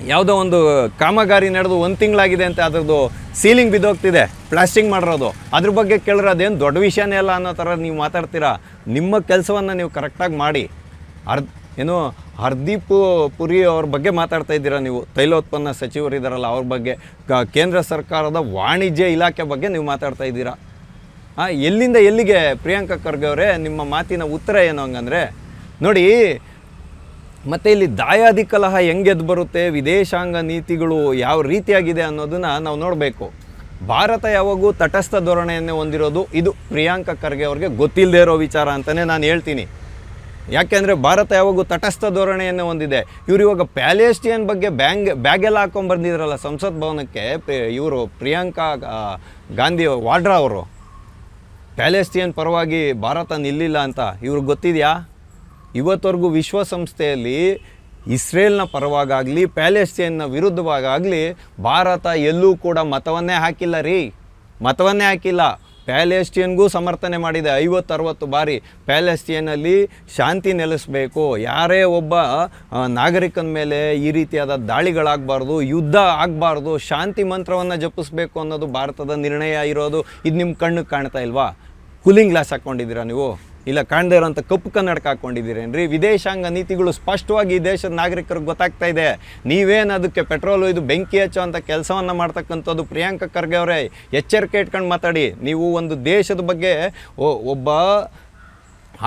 ಯಾವುದೋ ಒಂದು ಕಾಮಗಾರಿ ನಡೆದು 1 ತಿಂಗಳಾಗಿದೆ ಅಂತ ಅದ್ರದ್ದು ಸೀಲಿಂಗ್ ಬಿದ್ದೋಗ್ತಿದೆ, ಪ್ಲಾಸ್ಟಿಂಗ್ ಮಾಡಿರೋದು. ಅದ್ರ ಬಗ್ಗೆ ಕೇಳಿರೋದೇನು ದೊಡ್ಡ ವಿಷಯನೇ ಅಲ್ಲ ಅನ್ನೋ ಥರ ನೀವು ಮಾತಾಡ್ತೀರಾ. ನಿಮ್ಮ ಕೆಲಸವನ್ನು ನೀವು ಕರೆಕ್ಟಾಗಿ ಮಾಡಿ. ಹರ್ದೀಪ್ ಪುರಿ ಅವ್ರ ಬಗ್ಗೆ ಮಾತಾಡ್ತಾ ಇದ್ದೀರಾ ನೀವು, ತೈಲೋತ್ಪನ್ನ ಸಚಿವರಿದ್ದಾರಲ್ಲ ಅವ್ರ ಬಗ್ಗೆ, ಕೇಂದ್ರ ಸರ್ಕಾರದ ವಾಣಿಜ್ಯ ಇಲಾಖೆ ಬಗ್ಗೆ ನೀವು ಮಾತಾಡ್ತಾ ಇದ್ದೀರಾ. ಎಲ್ಲಿಂದ ಎಲ್ಲಿಗೆ ಪ್ರಿಯಾಂಕ ಖರ್ಗೆ ಅವರೇ ನಿಮ್ಮ ಮಾತಿನ ಉತ್ತರ ಏನು ಹಂಗಂದರೆ? ನೋಡಿ, ಮತ್ತು ಇಲ್ಲಿ ದಾಯಾದಿ ಕಲಹ ಹೆಂಗೆ ಎದ್ದು ಬರುತ್ತೆ, ವಿದೇಶಾಂಗ ನೀತಿಗಳು ಯಾವ ರೀತಿಯಾಗಿದೆ ಅನ್ನೋದನ್ನು ನಾವು ನೋಡಬೇಕು. ಭಾರತ ಯಾವಾಗೂ ತಟಸ್ಥ ಧೋರಣೆಯನ್ನೇ ಹೊಂದಿರೋದು, ಇದು ಪ್ರಿಯಾಂಕ ಖರ್ಗೆ ಅವ್ರಿಗೆ ಗೊತ್ತಿಲ್ಲದೆ ಇರೋ ವಿಚಾರ ಅಂತಲೇ ನಾನು ಹೇಳ್ತೀನಿ. ಯಾಕೆಂದರೆ ಭಾರತ ಯಾವಾಗೂ ತಟಸ್ಥ ಧೋರಣೆಯನ್ನೇ ಹೊಂದಿದೆ. ಇವರು ಇವಾಗ ಪ್ಯಾಲೆಸ್ಟೈನ್ ಬಗ್ಗೆ ಬ್ಯಾಗೆಲ್ಲ ಹಾಕ್ಕೊಂಬಂದಿದ್ರಲ್ಲ ಸಂಸತ್ ಭವನಕ್ಕೆ, ಇವರು ಪ್ರಿಯಾಂಕಾ ಗಾಂಧಿ ವಾಡ್ರಾ ಅವರು ಪ್ಯಾಲೆಸ್ಟೈನ್ ಪರವಾಗಿ ಭಾರತ ನಿಲ್ಲಿಲ್ಲ ಅಂತ ಇವ್ರಿಗೆ ಗೊತ್ತಿದೆಯಾ? ಇವತ್ತವರೆಗೂ ವಿಶ್ವಸಂಸ್ಥೆಯಲ್ಲಿ ಇಸ್ರೇಲ್ನ ಪರವಾಗಲಿ ಪ್ಯಾಲೆಸ್ಟೈನ್ನ ವಿರುದ್ಧವಾಗಲಿ ಭಾರತ ಎಲ್ಲೂ ಕೂಡ ಮತವನ್ನೇ ಹಾಕಿಲ್ಲ. ಪ್ಯಾಲೆಸ್ಟೈನ್ಗೂ ಸಮರ್ಥನೆ ಮಾಡಿದೆ 50-60 ಬಾರಿ. ಪ್ಯಾಲೆಸ್ಟೈನಲ್ಲಿ ಶಾಂತಿ ನೆಲೆಸಬೇಕು, ಯಾರೇ ಒಬ್ಬ ನಾಗರಿಕನ ಮೇಲೆ ಈ ರೀತಿಯಾದ ದಾಳಿಗಳಾಗಬಾರ್ದು, ಯುದ್ಧ ಆಗಬಾರ್ದು, ಶಾಂತಿ ಮಂತ್ರವನ್ನು ಜಪಿಸಬೇಕು ಅನ್ನೋದು ಭಾರತದ ನಿರ್ಣಯ ಇರೋದು. ಇದು ನಿಮ್ಮ ಕಣ್ಣಿಗೆ ಕಾಣ್ತಾ ಇಲ್ವಾ? ಕೂಲಿಂಗ್ ಗ್ಲಾಸ್ ಹಾಕ್ಕೊಂಡಿದ್ದೀರಾ ನೀವು? ಇಲ್ಲ ಕಾಣದೇ ಇರೋಂಥ ಕಪ್ಪು ಕನ್ನಡಕ ಹಾಕ್ಕೊಂಡಿದ್ದೀರೇನ್ರಿ? ವಿದೇಶಾಂಗ ನೀತಿಗಳು ಸ್ಪಷ್ಟವಾಗಿ ಈ ದೇಶದ ನಾಗರಿಕರಿಗೆ ಗೊತ್ತಾಗ್ತಾ ಇದೆ. ನೀವೇನು ಅದಕ್ಕೆ ಪೆಟ್ರೋಲು ಇದು ಬೆಂಕಿ ಹಚ್ಚೋ ಅಂಥ ಕೆಲಸವನ್ನು ಮಾಡ್ತಕ್ಕಂಥದ್ದು ಪ್ರಿಯಾಂಕ ಖರ್ಗೆ ಅವರೇ, ಎಚ್ಚರಿಕೆ ಇಟ್ಕೊಂಡು ಮಾತಾಡಿ. ನೀವು ಒಂದು ದೇಶದ ಬಗ್ಗೆ ಒಬ್ಬ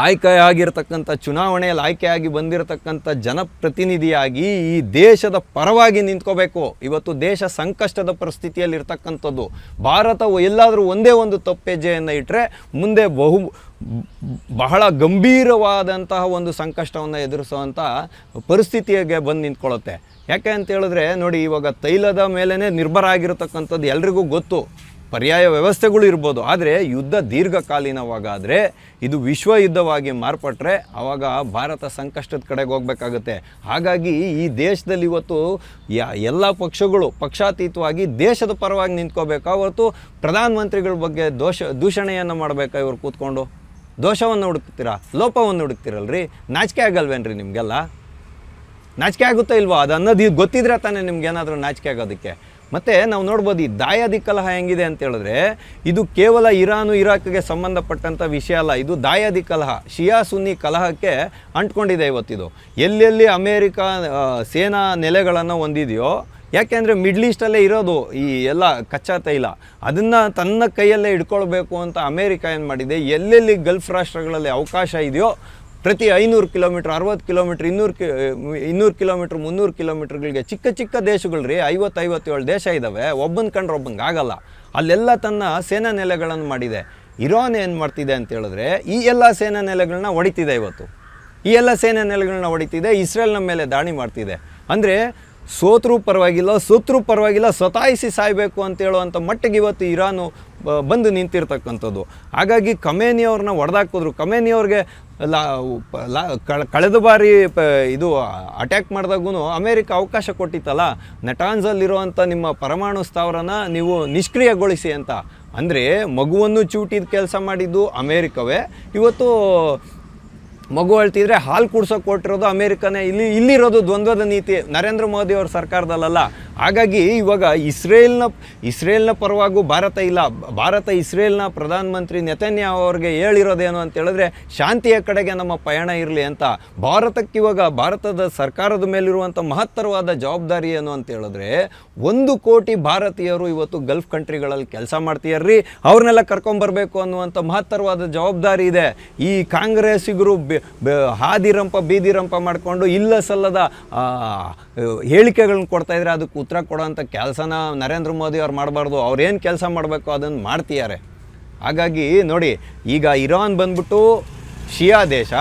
ಆಯ್ಕೆಯಾಗಿರ್ತಕ್ಕಂಥ ಚುನಾವಣೆಯಲ್ಲಿ ಆಯ್ಕೆಯಾಗಿ ಬಂದಿರತಕ್ಕಂಥ ಜನಪ್ರತಿನಿಧಿಯಾಗಿ ಈ ದೇಶದ ಪರವಾಗಿ ನಿಂತ್ಕೋಬೇಕು. ಇವತ್ತು ದೇಶ ಸಂಕಷ್ಟದ ಪರಿಸ್ಥಿತಿಯಲ್ಲಿರ್ತಕ್ಕಂಥದ್ದು. ಭಾರತವು ಎಲ್ಲಾದರೂ ಒಂದೇ ಒಂದು ತಪ್ಪೆಜ್ಜೆಯನ್ನು ಇಟ್ಟರೆ ಮುಂದೆ ಬಹಳ ಗಂಭೀರವಾದಂತಹ ಒಂದು ಸಂಕಷ್ಟವನ್ನು ಎದುರಿಸುವಂಥ ಪರಿಸ್ಥಿತಿಗೆ ಬಂದು ನಿಂತ್ಕೊಳ್ಳುತ್ತೆ. ಯಾಕೆ ಅಂತ ಹೇಳಿದ್ರೆ ನೋಡಿ, ಇವಾಗ ತೈಲದ ಮೇಲೇ ನಿರ್ಭರ ಆಗಿರತಕ್ಕಂಥದ್ದು ಎಲ್ರಿಗೂ ಗೊತ್ತು. ಪರ್ಯಾಯ ವ್ಯವಸ್ಥೆಗಳು ಇರ್ಬೋದು, ಆದರೆ ಯುದ್ಧ ದೀರ್ಘಕಾಲೀನವಾಗಾದರೆ, ಇದು ವಿಶ್ವ ಯುದ್ಧವಾಗಿ ಮಾರ್ಪಟ್ಟರೆ ಆವಾಗ ಭಾರತ ಸಂಕಷ್ಟದ ಕಡೆಗೆ ಹೋಗಬೇಕಾಗುತ್ತೆ. ಹಾಗಾಗಿ ಈ ದೇಶದಲ್ಲಿ ಇವತ್ತು ಎಲ್ಲ ಪಕ್ಷಗಳು ಪಕ್ಷಾತೀತವಾಗಿ ದೇಶದ ಪರವಾಗಿ ನಿಂತ್ಕೋಬೇಕು. ಅವತ್ತು ಪ್ರಧಾನಮಂತ್ರಿಗಳ ಬಗ್ಗೆ ದೂಷಣೆಯನ್ನು ಮಾಡಬೇಕಾ? ಇವ್ರು ಕೂತ್ಕೊಂಡು ದೋಷವನ್ನು ಹುಡುಕ್ತೀರಾ, ಲೋಪವನ್ನು ಹುಡುಕ್ತಿರಲ್ರಿ? ನಾಚಿಕೆ ಆಗಲ್ವೇನ್ರಿ ನಿಮಗೆಲ್ಲ? ನಾಚಿಕೆ ಆಗುತ್ತಾ ಇಲ್ವೋ? ಅದು ಅನ್ನೋದು ಗೊತ್ತಿದ್ರೆ ತಾನೇ ನಿಮ್ಗೇನಾದರೂ ನಾಚಿಕೆ ಆಗೋದಕ್ಕೆ. ಮತ್ತು ನಾವು ನೋಡ್ಬೋದು ಈ ದಾಯಾದಿ ಕಲಹ ಹೆಂಗಿದೆ ಅಂತ ಹೇಳಿದ್ರೆ ಇದು ಕೇವಲ ಇರಾನು ಇರಾಕ್ಗೆ ಸಂಬಂಧಪಟ್ಟಂಥ ವಿಷಯ ಅಲ್ಲ, ಇದು ದಾಯಾದಿ ಕಲಹ, ಶಿಯಾ ಸುನ್ನಿ ಕಲಹಕ್ಕೆ ಅಂಟ್ಕೊಂಡಿದೆ ಇವತ್ತಿದು. ಎಲ್ಲೆಲ್ಲಿ ಅಮೇರಿಕ ಸೇನಾ ನೆಲೆಗಳನ್ನು ಹೊಂದಿದೆಯೋ, ಯಾಕೆಂದರೆ ಮಿಡ್ಲ್ ಈಸ್ಟಲ್ಲೇ ಇರೋದು ಈ ಎಲ್ಲ ಕಚ್ಚಾ ತೈಲ, ಅದನ್ನು ತನ್ನ ಕೈಯಲ್ಲೇ ಇಟ್ಕೊಳ್ಬೇಕು ಅಂತ ಅಮೇರಿಕ ಏನು ಮಾಡಿದೆ, ಎಲ್ಲೆಲ್ಲಿ ಗಲ್ಫ್ ರಾಷ್ಟ್ರಗಳಲ್ಲಿ ಅವಕಾಶ ಇದೆಯೋ ಪ್ರತಿ 500 ಕಿಲೋಮೀಟ್ರ್, 60 ಕಿಲೋಮೀಟ್ರ್, 200 ಕಿಲೋಮೀಟ್ರ್, 300 ಕಿಲೋಮೀಟ್ರ್ಗಳಿಗೆ ಚಿಕ್ಕ ಚಿಕ್ಕ ದೇಶಗಳು ರೀ, 50-57 ದೇಶ ಇದ್ದಾವೆ, ಒಬ್ಬನ ಕಂಡ್ರೆ ಒಬ್ಬಂಗೆ ಆಗಲ್ಲ, ಅಲ್ಲೆಲ್ಲ ತನ್ನ ಸೇನಾ ನೆಲೆಗಳನ್ನು ಮಾಡಿದೆ. ಇರಾನ್ ಏನು ಮಾಡ್ತಿದೆ ಅಂತ ಹೇಳಿದ್ರೆ ಈ ಎಲ್ಲ ಸೇನಾ ನೆಲೆಗಳನ್ನ ಹೊಡಿತಿದೆ ಇವತ್ತು, ಈ ಎಲ್ಲ ಸೇನಾ ನೆಲೆಗಳನ್ನ ಹೊಡಿತಿದೆ, ಇಸ್ರೇಲ್ನ ಮೇಲೆ ದಾಳಿ ಮಾಡ್ತಿದೆ. ಅಂದರೆ ಸೋತ್ರೂ ಪರವಾಗಿಲ್ಲ ಸತಾಯಿಸಿ ಸಾಯಬೇಕು ಅಂತ ಹೇಳುವಂಥ ಮಟ್ಟಿಗೆ ಇವತ್ತು ಇರಾನು ಬಂದು ನಿಂತಿರ್ತಕ್ಕಂಥದ್ದು. ಹಾಗಾಗಿ ಖಮೇನಿ ಅವ್ರನ್ನ ಹೊಡೆದಾಕಿದ್ರು. ಖಮೇನಿ ಅವ್ರಿಗೆ ಕಳೆದ ಬಾರಿ ಇದು ಅಟ್ಯಾಕ್ ಮಾಡಿದಾಗೂ ಅಮೇರಿಕ ಅವಕಾಶ ಕೊಟ್ಟಿತ್ತಲ್ಲ, ನಟಾನ್ಸಲ್ಲಿರುವಂಥ ನಿಮ್ಮ ಪರಮಾಣು ಸ್ಥಾವರನ ನೀವು ನಿಷ್ಕ್ರಿಯಗೊಳಿಸಿ ಅಂತ. ಅಂದರೆ ಮಗುವನ್ನು ಚೂಟಿದ ಕೆಲಸ ಮಾಡಿದ್ದು ಅಮೇರಿಕವೇ, ಇವತ್ತು ಮಗು ಅಳ್ತಿದ್ರೆ ಹಾಲು ಕುಡ್ಸೋಕೆ ಕೊಟ್ಟಿರೋದು ಅಮೇರಿಕನೇ. ಇಲ್ಲಿರೋದು ದ್ವಂದ್ವದ ನೀತಿ ನರೇಂದ್ರ ಮೋದಿ ಅವ್ರ ಸರ್ಕಾರದಲ್ಲ. ಹಾಗಾಗಿ ಇವಾಗ ಇಸ್ರೇಲ್ನ ಪರವಾಗೂ ಭಾರತ ಇಲ್ಲ. ಭಾರತ ಇಸ್ರೇಲ್ನ ಪ್ರಧಾನಮಂತ್ರಿ ನೆತನ್ಯಾಹು ಅವ್ರಿಗೆ ಹೇಳಿರೋದೇನು ಅಂತ ಹೇಳಿದ್ರೆ ಶಾಂತಿಯ ಕಡೆಗೆ ನಮ್ಮ ಪಯಣ ಇರಲಿ ಅಂತ. ಭಾರತಕ್ಕಿವಾಗ ಭಾರತದ ಸರ್ಕಾರದ ಮೇಲಿರುವಂಥ ಮಹತ್ತರವಾದ ಜವಾಬ್ದಾರಿ ಏನು ಅಂತ ಹೇಳಿದ್ರೆ 1 ಕೋಟಿ ಭಾರತೀಯರು ಇವತ್ತು ಗಲ್ಫ್ ಕಂಟ್ರಿಗಳಲ್ಲಿ ಕೆಲಸ ಮಾಡ್ತೀಯರ್ರಿ, ಅವ್ರನ್ನೆಲ್ಲ ಕರ್ಕೊಂಬರ್ಬೇಕು ಅನ್ನುವಂಥ ಮಹತ್ತರವಾದ ಜವಾಬ್ದಾರಿ ಇದೆ. ಈ ಕಾಂಗ್ರೆಸ್ಸಿಗರು ಹಾದಿರಂಪ ಬೀದಿರಂಪ ಮಾಡಿಕೊಂಡು ಇಲ್ಲ ಸಲ್ಲದ ಹೇಳಿಕೆಗಳನ್ನ ಕೊಡ್ತಾಯಿದ್ರೆ ಅದಕ್ಕೆ ಉತ್ತರ ಕೊಡೋಂಥ ಕೆಲಸನ ನರೇಂದ್ರ ಮೋದಿ ಅವ್ರು ಮಾಡಬಾರ್ದು. ಅವ್ರೇನು ಕೆಲಸ ಮಾಡಬೇಕು ಅದನ್ನು ಮಾಡ್ತೀಯಾರೆ. ಹಾಗಾಗಿ ನೋಡಿ, ಈಗ ಇರಾನ್ ಬಂದ್ಬಿಟ್ಟು ಶಿಯಾ ದೇಶ,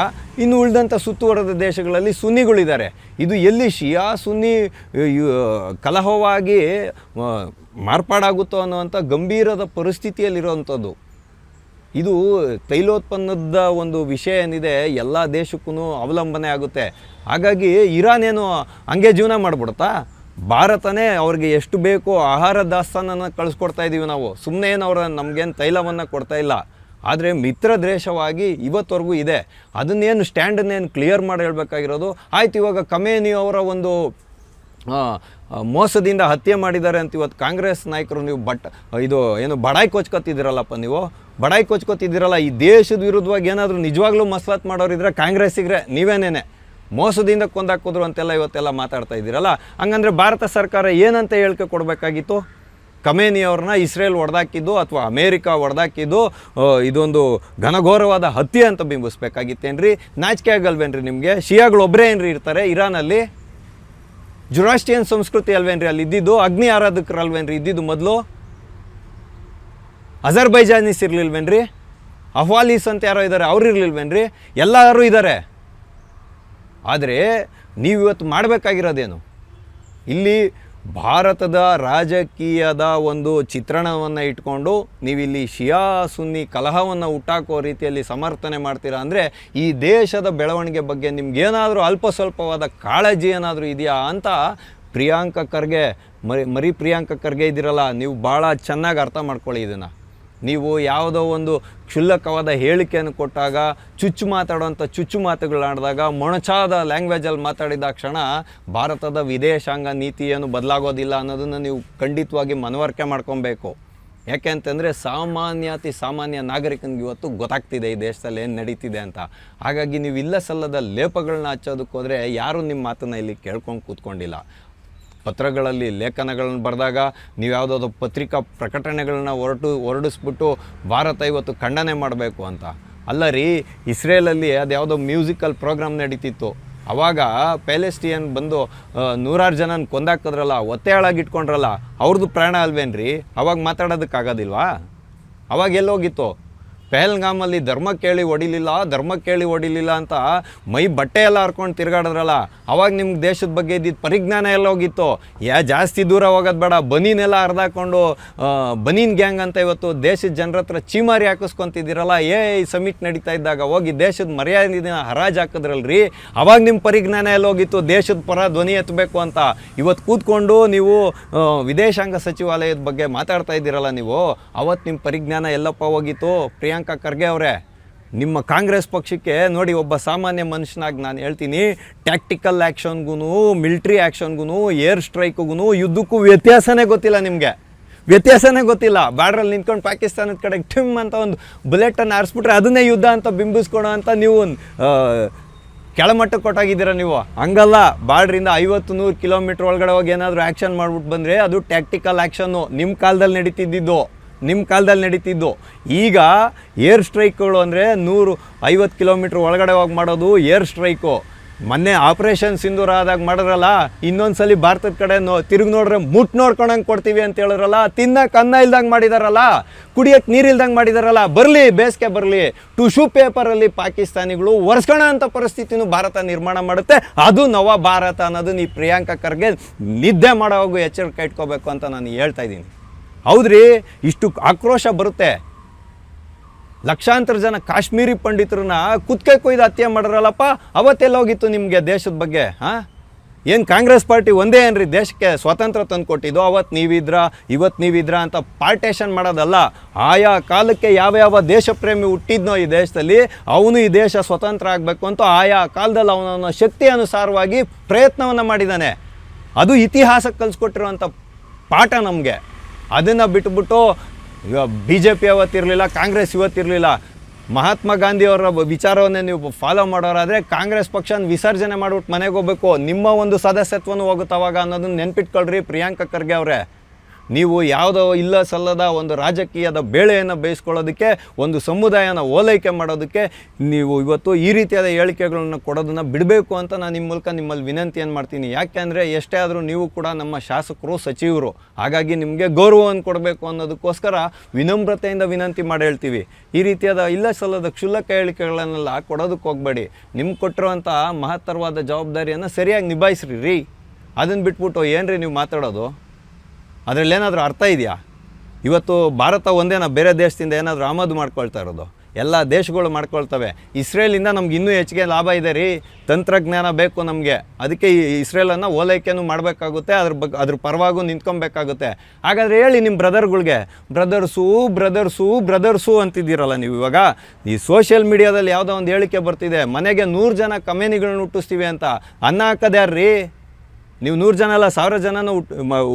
ಇನ್ನು ಉಳಿದಂಥ ಸುತ್ತುವರೆದ ದೇಶಗಳಲ್ಲಿ ಸುನ್ನಿಗಳಿದ್ದಾರೆ. ಇದು ಎಲ್ಲಿ ಶಿಯಾ ಸುನ್ನಿ ಕಲಹವಾಗಿ ಮಾರ್ಪಾಡಾಗುತ್ತೋ ಅನ್ನುವಂಥ ಗಂಭೀರದ ಪರಿಸ್ಥಿತಿಯಲ್ಲಿರುವಂಥದ್ದು. ಇದು ತೈಲೋತ್ಪನ್ನದ ಒಂದು ವಿಷಯ ಏನಿದೆ ಎಲ್ಲ ದೇಶಕ್ಕೂ ಅವಲಂಬನೆ ಆಗುತ್ತೆ. ಹಾಗಾಗಿ ಇರಾನ್ ಏನು ಹಂಗೆ ಜೀವನ ಮಾಡಿಬಿಡುತ್ತಾ? ಭಾರತನೇ ಅವ್ರಿಗೆ ಎಷ್ಟು ಬೇಕೋ ಆಹಾರ ದಾಸ್ತಾನನ್ನು ಕಳಿಸ್ಕೊಡ್ತಾ ಇದ್ದೀವಿ ನಾವು, ಸುಮ್ಮನೆ ಏನು ನಮಗೇನು ತೈಲವನ್ನು ಕೊಡ್ತಾ ಇಲ್ಲ. ಆದರೆ ಮಿತ್ರ ದೇಶವಾಗಿ ಇವತ್ತವರೆಗೂ ಇದೆ. ಅದನ್ನೇನು ಸ್ಟ್ಯಾಂಡನ್ನೇನು ಕ್ಲಿಯರ್ ಮಾಡಿ ಹೇಳಬೇಕಾಗಿರೋದು ಆಯ್ತು. ಇವಾಗ ಖಮೇನಿ ಅವರ ಒಂದು ಮೋಸದಿಂದ ಹತ್ಯೆ ಮಾಡಿದ್ದಾರೆ ಅಂತ ಇವತ್ತು ಕಾಂಗ್ರೆಸ್ ನಾಯಕರು ನೀವು ಇದು ಏನು ಬಡಾಯಿ ಕೊಚ್ಕೊತಿದ್ದೀರಲ್ಲಪ್ಪ, ನೀವು ಬಡಾಯಿ ಕೊಚ್ಕೊತಿದ್ದೀರಲ್ಲ. ಈ ದೇಶದ ವಿರುದ್ಧವಾಗಿ ಏನಾದರೂ ನಿಜವಾಗ್ಲೂ ಮಸಲತ್ ಮಾಡೋರಿದ್ರೆ ಕಾಂಗ್ರೆಸ್ಸಿಗ್ರೆ ನೀವೇನೇನೆ ಮೋಸದಿಂದ ಕೊಂದಾಕಿದ್ರು ಅಂತೆಲ್ಲ ಇವತ್ತೆಲ್ಲ ಮಾತಾಡ್ತಾ ಇದ್ದೀರಲ್ಲ. ಹಂಗಂದರೆ ಭಾರತ ಸರ್ಕಾರ ಏನಂತ ಹೇಳಿಕೆ ಕೊಡಬೇಕಾಗಿತ್ತು? ಖಮೇನಿ ಅವ್ರನ್ನ ಇಸ್ರೇಲ್ ಹೊಡೆದಾಕಿದ್ದು ಅಥವಾ ಅಮೇರಿಕಾ ಹೊಡೆದಾಕಿದ್ದು ಇದೊಂದು ಘನಘೋರವಾದ ಹತ್ಯೆ ಅಂತ ಬಿಂಬಿಸ್ಬೇಕಾಗಿತ್ತೇನ್ರಿ? ನಾಚಿಕೆ ಆಗಲ್ವೇನ್ರಿ ನಿಮಗೆ? ಶಿಯಾಗಳು ಒಬ್ಬರೇ ಏನ್ರಿ ಇರ್ತಾರೆ ಇರಾನಲ್ಲಿ? ಜುರಾಸ್ಟ್ರಿಯನ್ ಸಂಸ್ಕೃತಿ ಅಲ್ವೇನ್ರಿ ಅಲ್ಲಿ ಇದ್ದಿದ್ದು? ಅಗ್ನಿ ಆರಾಧಕರಲ್ವೇನ್ರಿ ಇದ್ದಿದ್ದು ಮೊದಲು? ಅಜರ್ಬೈಜಾನೀಸ್ ಇರಲಿಲ್ವೇನ್ರಿ? ಅಹ್ವಾಲೀಸ್ ಅಂತ ಯಾರೋ ಇದ್ದಾರೆ, ಅವ್ರು ಇರಲಿಲ್ವೇನ್ರಿ? ಎಲ್ಲರೂ ಇದ್ದಾರೆ. ಆದರೆ ನೀವಿವತ್ತು ಮಾಡಬೇಕಾಗಿರೋದೇನು? ಇಲ್ಲಿ ಭಾರತದ ರಾಜಕೀಯದ ಒಂದು ಚಿತ್ರಣವನ್ನು ಇಟ್ಕೊಂಡು ನೀವಿಲ್ಲಿ ಶಿಯಾ ಸುನ್ನಿ ಕಲಹವನ್ನು ಹುಟ್ಟಾಕೋ ರೀತಿಯಲ್ಲಿ ಸಮರ್ಥನೆ ಮಾಡ್ತೀರಾ ಅಂದರೆ ಈ ದೇಶದ ಬೆಳವಣಿಗೆ ಬಗ್ಗೆ ನಿಮ್ಗೇನಾದರೂ ಅಲ್ಪ ಸ್ವಲ್ಪವಾದ ಕಾಳಜಿ ಏನಾದರೂ ಇದೆಯಾ ಅಂತ ಪ್ರಿಯಾಂಕ ಖರ್ಗೆ ಮರಿ ಪ್ರಿಯಾಂಕ ಖರ್ಗೆ ಇದ್ದೀರಲ್ಲ, ನೀವು ಭಾಳ ಚೆನ್ನಾಗಿ ಅರ್ಥ ಮಾಡ್ಕೊಳ್ಳಿ ಇದನ್ನು. ನೀವು ಯಾವುದೋ ಒಂದು ಕ್ಷುಲ್ಲಕವಾದ ಹೇಳಿಕೆಯನ್ನು ಕೊಟ್ಟಾಗ, ಚುಚ್ಚು ಮಾತಾಡುವಂಥ ಚುಚ್ಚು ಮಾತುಗಳಾಡಿದಾಗ, ಮೊಣಚಾದ ಲ್ಯಾಂಗ್ವೇಜಲ್ಲಿ ಮಾತಾಡಿದ ಕ್ಷಣ ಭಾರತದ ವಿದೇಶಾಂಗ ನೀತಿ ಏನು ಬದಲಾಗೋದಿಲ್ಲ ಅನ್ನೋದನ್ನು ನೀವು ಖಂಡಿತವಾಗಿ ಮನವರಿಕೆ ಮಾಡ್ಕೊಬೇಕು. ಯಾಕೆ ಅಂತಂದರೆ ಸಾಮಾನ್ಯ ನಾಗರಿಕನಿಗೆ ಇವತ್ತು ಗೊತ್ತಾಗ್ತಿದೆ ಈ ದೇಶದಲ್ಲಿ ಏನು ನಡೀತಿದೆ ಅಂತ. ಹಾಗಾಗಿ ನೀವು ಇಲ್ಲ ಸಲ್ಲದ ಲೇಪಗಳನ್ನ ಹಚ್ಚೋದಕ್ಕೆ ಹೋದರೆ ಯಾರೂ ನಿಮ್ಮ ಮಾತನ್ನು ಇಲ್ಲಿ ಕೇಳ್ಕೊಂಡು ಕೂತ್ಕೊಂಡಿಲ್ಲ. ಪತ್ರಗಳಲ್ಲಿ ಲೇಖನಗಳನ್ನು ಬರೆದಾಗ ನೀವು ಯಾವುದಾದ್ರು ಪತ್ರಿಕಾ ಪ್ರಕಟಣೆಗಳನ್ನ ಹೊರಡಿಸ್ಬಿಟ್ಟು ಭಾರತ ಇವತ್ತು ಖಂಡನೆ ಮಾಡಬೇಕು ಅಂತ ಅಲ್ಲ ರೀ. ಇಸ್ರೇಲಲ್ಲಿ ಅದು ಯಾವುದೋ ಮ್ಯೂಸಿಕಲ್ ಪ್ರೋಗ್ರಾಮ್ ನಡೀತಿತ್ತು, ಆವಾಗ ಪ್ಯಾಲೆಸ್ಟಿಯನ್ ಬಂದು 100 ಜನನ ಕೊಂದಾಕಿದ್ರಲ್ಲ, ಒತ್ತೆ ಹಾಳಾಗಿಟ್ಕೊಂಡ್ರಲ್ಲ, ಅವ್ರದ್ದು ಪ್ರಾಣ ಅಲ್ವೇನ್ರಿ? ಅವಾಗ ಮಾತಾಡೋದಕ್ಕಾಗೋದಿಲ್ವಾ? ಅವಾಗ ಎಲ್ಲೋಗಿತ್ತು? ಪೆಹಲ್ಗಾಮಲ್ಲಿ ಧರ್ಮ ಕೇಳಿ ಹೊಡಿಲಿಲ್ಲ ಅಂತ ಮೈ ಬಟ್ಟೆ ಎಲ್ಲ ಹರ್ಕೊಂಡು ತಿರುಗಾಡಿದ್ರಲ್ಲ, ಅವಾಗ ನಿಮ್ಗೆ ದೇಶದ ಬಗ್ಗೆ ಇದ್ದಿದ್ದು ಪರಿಜ್ಞಾನ ಎಲ್ಲ ಹೋಗಿತ್ತು. ಜಾಸ್ತಿ ದೂರ ಹೋಗೋದು ಬೇಡ, ಬನೀನೆಲ್ಲ ಹರಿದಾಕೊಂಡು ಬನೀನ್ ಗ್ಯಾಂಗ್ ಅಂತ ಇವತ್ತು ದೇಶದ ಜನರ ಹತ್ರ ಚೀಮಾರಿ ಹಾಕಿಸ್ಕೊತಿದ್ದೀರಲ್ಲ. ಈ ಸಮಿಟ್ ನಡೀತಾ ಇದ್ದಾಗ ಹೋಗಿ ದೇಶದ ಮರ್ಯಾದೆನ ಹರಾಜು ಹಾಕಿದ್ರಲ್ರಿ, ಅವಾಗ ನಿಮ್ಮ ಪರಿಜ್ಞಾನ ಎಲ್ಲ ಹೋಗಿತ್ತು ದೇಶದ ಪರ ಧ್ವನಿ ಎತ್ತಬೇಕು ಅಂತ. ಇವತ್ತು ಕೂತ್ಕೊಂಡು ನೀವು ವಿದೇಶಾಂಗ ಸಚಿವಾಲಯದ ಬಗ್ಗೆ ಮಾತಾಡ್ತಾ ಇದ್ದೀರಲ್ಲ, ನೀವು ಅವತ್ತು ನಿಮ್ಮ ಪರಿಜ್ಞಾನ ಎಲ್ಲಪ್ಪ ಹೋಗಿತ್ತು? ಪ್ರಿಯಾಂಕ ಖರ್ಗೆ ಅವರೇ, ನಿಮ್ಮ ಕಾಂಗ್ರೆಸ್ ಪಕ್ಷಕ್ಕೆ ನೋಡಿ, ಒಬ್ಬ ಸಾಮಾನ್ಯ ಮನುಷ್ಯನಾಗಿ ನಾನು ಹೇಳ್ತೀನಿ, ಟ್ಯಾಕ್ಟಿಕಲ್ ಆ್ಯಕ್ಷನ್ಗೂ ಮಿಲ್ಟ್ರಿ ಆ್ಯಕ್ಷನ್ಗೂ ಏರ್ ಸ್ಟ್ರೈಕ್ಗೂ ಯುದ್ಧಕ್ಕೂ ವ್ಯತ್ಯಾಸನೇ ಗೊತ್ತಿಲ್ಲ. ನಿಮಗೆ ವ್ಯತ್ಯಾಸನೇ ಗೊತ್ತಿಲ್ಲ. ಬಾರ್ಡ್ರಲ್ಲಿ ನಿಂತ್ಕೊಂಡು ಪಾಕಿಸ್ತಾನದ ಕಡೆಗೆ ಟಿಮ್ ಅಂತ ಒಂದು ಬುಲೆಟನ್ನು ಹಾರಿಸ್ಬಿಟ್ರೆ ಅದನ್ನೇ ಯುದ್ಧ ಅಂತ ಬಿಂಬಿಸ್ಕೊಳೋ ಅಂತ ನೀವು ಕೆಳಮಟ್ಟಕ್ಕೆ ಕೊಟ್ಟಾಗಿದ್ದೀರ. ನೀವು ಹಂಗಲ್ಲ. ಬಾರ್ಡ್ರಿಂದ 50-100 ಕಿಲೋಮೀಟ್ರ್ ಒಳಗಡೆ ಹೋಗಿ ಏನಾದರೂ ಆ್ಯಕ್ಷನ್ ಮಾಡ್ಬಿಟ್ಟು ಬಂದರೆ ಅದು ಟ್ಯಾಕ್ಟಿಕಲ್ ಆ್ಯಕ್ಷನ್ನು. ನಿಮ್ಮ ಕಾಲದಲ್ಲಿ ನಡೀತಿದ್ದು. ಈಗ ಏರ್ ಸ್ಟ್ರೈಕ್ಗಳು ಅಂದರೆ 150 ಕಿಲೋಮೀಟ್ರ್ ಒಳಗಡೆ ಹೋಗಿ ಮಾಡೋದು ಏರ್ ಸ್ಟ್ರೈಕು. ಮೊನ್ನೆ ಆಪ್ರೇಷನ್ ಸಿಂಧೂರ ಆದಾಗ ಮಾಡಿದ್ರಲ್ಲ, ಇನ್ನೊಂದ್ಸಲಿ ಭಾರತದ ಕಡೆ ತಿರುಗಿ ನೋಡ್ರೆ ನೋಡ್ಕೊಳಂಗೆ ಕೊಡ್ತೀವಿ ಅಂತ ಹೇಳಿದ್ರಲ್ಲ, ತಿನ್ನಕ್ಕೆ ಅನ್ನ ಇಲ್ದಂಗೆ ಮಾಡಿದಾರಲ್ಲ, ಕುಡಿಯೋಕ್ಕೆ ನೀರು ಇಲ್ದಂಗೆ ಮಾಡಿದಾರಲ್ಲ. ಬರಲಿ, ಬೇಸಿಗೆ ಬರಲಿ, ಟಿಶ್ಯೂ ಪೇಪರಲ್ಲಿ ಪಾಕಿಸ್ತಾನಿಗಳು ಒರೆಸ್ಕೊಳೋ ಅಂಥ ಪರಿಸ್ಥಿತಿನೂ ಭಾರತ ನಿರ್ಮಾಣ ಮಾಡುತ್ತೆ. ಅದು ನವ ಭಾರತ ಅನ್ನೋದು ಈ ಪ್ರಿಯಾಂಕಾ ಖರ್ಗೆ ನಿದ್ದೆ ಮಾಡೋವಾಗೂ ಎಚ್ಚರಿಕೆ ಇಟ್ಕೋಬೇಕು ಅಂತ ನಾನು ಹೇಳ್ತಾ ಇದ್ದೀನಿ. ಹೌದ್ರಿ, ಇಷ್ಟು ಆಕ್ರೋಶ ಬರುತ್ತೆ. ಲಕ್ಷಾಂತರ ಜನ ಕಾಶ್ಮೀರಿ ಪಂಡಿತರನ್ನ ಕುತ್ತಿಗೆ ಕೊಯ್ದು ಹತ್ಯೆ ಮಾಡಿರಲ್ಲಪ್ಪ, ಅವತ್ತೆಲ್ಲ ಹೋಗಿತ್ತು ನಿಮಗೆ ದೇಶದ ಬಗ್ಗೆ? ಏನು ಕಾಂಗ್ರೆಸ್ ಪಾರ್ಟಿ ಒಂದೇ ಏನ್ರಿ ದೇಶಕ್ಕೆ ಸ್ವಾತಂತ್ರ್ಯ ತಂದು ಕೊಟ್ಟಿದ್ದು? ಅವತ್ತು ನೀವಿದ್ರ ಅಂತ ಪಾರ್ಟೇಷನ್ ಮಾಡೋದಲ್ಲ. ಆಯಾ ಕಾಲಕ್ಕೆ ಯಾವ್ಯಾವ ದೇಶ ಪ್ರೇಮಿ ಹುಟ್ಟಿದ್ನೋ ಈ ದೇಶದಲ್ಲಿ, ಅವನು ಈ ದೇಶ ಸ್ವತಂತ್ರ ಆಗಬೇಕು ಅಂತ ಆಯಾ ಕಾಲದಲ್ಲಿ ಅವನವನ ಶಕ್ತಿ ಅನುಸಾರವಾಗಿ ಪ್ರಯತ್ನವನ್ನು ಮಾಡಿದ್ದಾನೆ. ಅದು ಇತಿಹಾಸ ಕಲಿಸ್ಕೊಟ್ಟಿರುವಂಥ ಪಾಠ ನಮಗೆ. ಅದನ್ನು ಬಿಟ್ಬಿಟ್ಟು BJP ಅವತ್ತಿರಲಿಲ್ಲ, ಕಾಂಗ್ರೆಸ್ ಇವತ್ತಿರಲಿಲ್ಲ. ಮಹಾತ್ಮ ಗಾಂಧಿಯವರ ವಿಚಾರವನ್ನೇ ನೀವು ಫಾಲೋ ಮಾಡೋರಾದರೆ ಕಾಂಗ್ರೆಸ್ ಪಕ್ಷನ ವಿಸರ್ಜನೆ ಮಾಡ್ಬಿಟ್ಟು ಮನೆಗೆ ಹೋಗ್ಬೇಕು, ನಿಮ್ಮ ಒಂದು ಸದಸ್ಯತ್ವನೂ ಹೋಗುತ್ತವಾಗ ಅನ್ನೋದನ್ನ ನೆನ್ಪಿಟ್ಕೊಳ್ರಿ ಪ್ರಿಯಾಂಕಾ ಖರ್ಗೆ ಅವರೇ. ನೀವು ಯಾವುದೋ ಇಲ್ಲ ಸಲ್ಲದ ಒಂದು ರಾಜಕೀಯದ ಬೇಳೆಯನ್ನು ಬೇಯಿಸ್ಕೊಳ್ಳೋದಕ್ಕೆ, ಒಂದು ಸಮುದಾಯನ ಓಲೈಕೆ ಮಾಡೋದಕ್ಕೆ ನೀವು ಇವತ್ತು ಈ ರೀತಿಯಾದ ಹೇಳಿಕೆಗಳನ್ನು ಕೊಡೋದನ್ನು ಬಿಡಬೇಕು ಅಂತ ನಾನು ನಿಮ್ಮ ಮೂಲಕ ನಿಮ್ಮಲ್ಲಿ ವಿನಂತಿಯನ್ನು ಮಾಡ್ತೀನಿ. ಯಾಕೆಂದರೆ ಎಷ್ಟೇ ಆದರೂ ನೀವು ಕೂಡ ನಮ್ಮ ಶಾಸಕರು, ಸಚಿವರು, ಹಾಗಾಗಿ ನಿಮಗೆ ಗೌರವವನ್ನು ಕೊಡಬೇಕು ಅನ್ನೋದಕ್ಕೋಸ್ಕರ ವಿನಮ್ರತೆಯಿಂದ ವಿನಂತಿ ಮಾಡಿ ಹೇಳ್ತೀವಿ. ಈ ರೀತಿಯಾದ ಇಲ್ಲ ಸಲ್ಲದ ಕ್ಷುಲ್ಲಕ ಹೇಳಿಕೆಗಳನ್ನೆಲ್ಲ ಕೊಡೋದಕ್ಕೆ ಹೋಗಬೇಡಿ. ನಿಮ್ಗೆ ಕೊಟ್ಟಿರುವಂಥ ಮಹತ್ತರವಾದ ಜವಾಬ್ದಾರಿಯನ್ನು ಸರಿಯಾಗಿ ನಿಭಾಯಿಸ್ರಿ. ಅದನ್ನು ಬಿಟ್ಬಿಟ್ಟು ಏನ್ರಿ ನೀವು ಮಾತಾಡೋದು? ಅದರಲ್ಲಿ ಏನಾದರೂ ಅರ್ಥ ಇದೆಯಾ? ಇವತ್ತು ಭಾರತ ಒಂದೇನ ಬೇರೆ ದೇಶದಿಂದ ಏನಾದರೂ ಆಮದು ಮಾಡ್ಕೊಳ್ತಾ ಇರೋದು? ಎಲ್ಲ ದೇಶಗಳು ಮಾಡ್ಕೊಳ್ತವೆ. ಇಸ್ರೇಲಿಂದ ನಮ್ಗೆ ಇನ್ನೂ ಹೆಚ್ಚಿಗೆ ಲಾಭ ಇದೆ ರೀ. ತಂತ್ರಜ್ಞಾನ ಬೇಕು ನಮಗೆ. ಅದಕ್ಕೆ ಈ ಇಸ್ರೇಲನ್ನು ಓಲೈಕೆನೂ ಮಾಡಬೇಕಾಗುತ್ತೆ, ಅದ್ರ ಪರವಾಗೂ ನಿಂತ್ಕೊಬೇಕಾಗುತ್ತೆ. ಹಾಗಾದರೆ ಹೇಳಿ ನಿಮ್ಮ ಬ್ರದರ್ಗಳಿಗೆ, ಬ್ರದರ್ಸು ಅಂತಿದ್ದೀರಲ್ಲ ನೀವು. ಇವಾಗ ಈ ಸೋಷಿಯಲ್ ಮೀಡಿಯಾದಲ್ಲಿ ಯಾವುದೋ ಒಂದು ಹೇಳಿಕೆ ಬರ್ತಿದೆ, ಮನೆಗೆ 100 ಜನ ಕಮೇನಿಗಳನ್ನ ಹುಟ್ಟಿಸ್ತೀವಿ ಅಂತ. ಅನ್ನ ಹಾಕೋದ್ಯಾರ್ರೀ? ನೀವು 100 ಜನ ಅಲ್ಲ, 1000 ಜನನ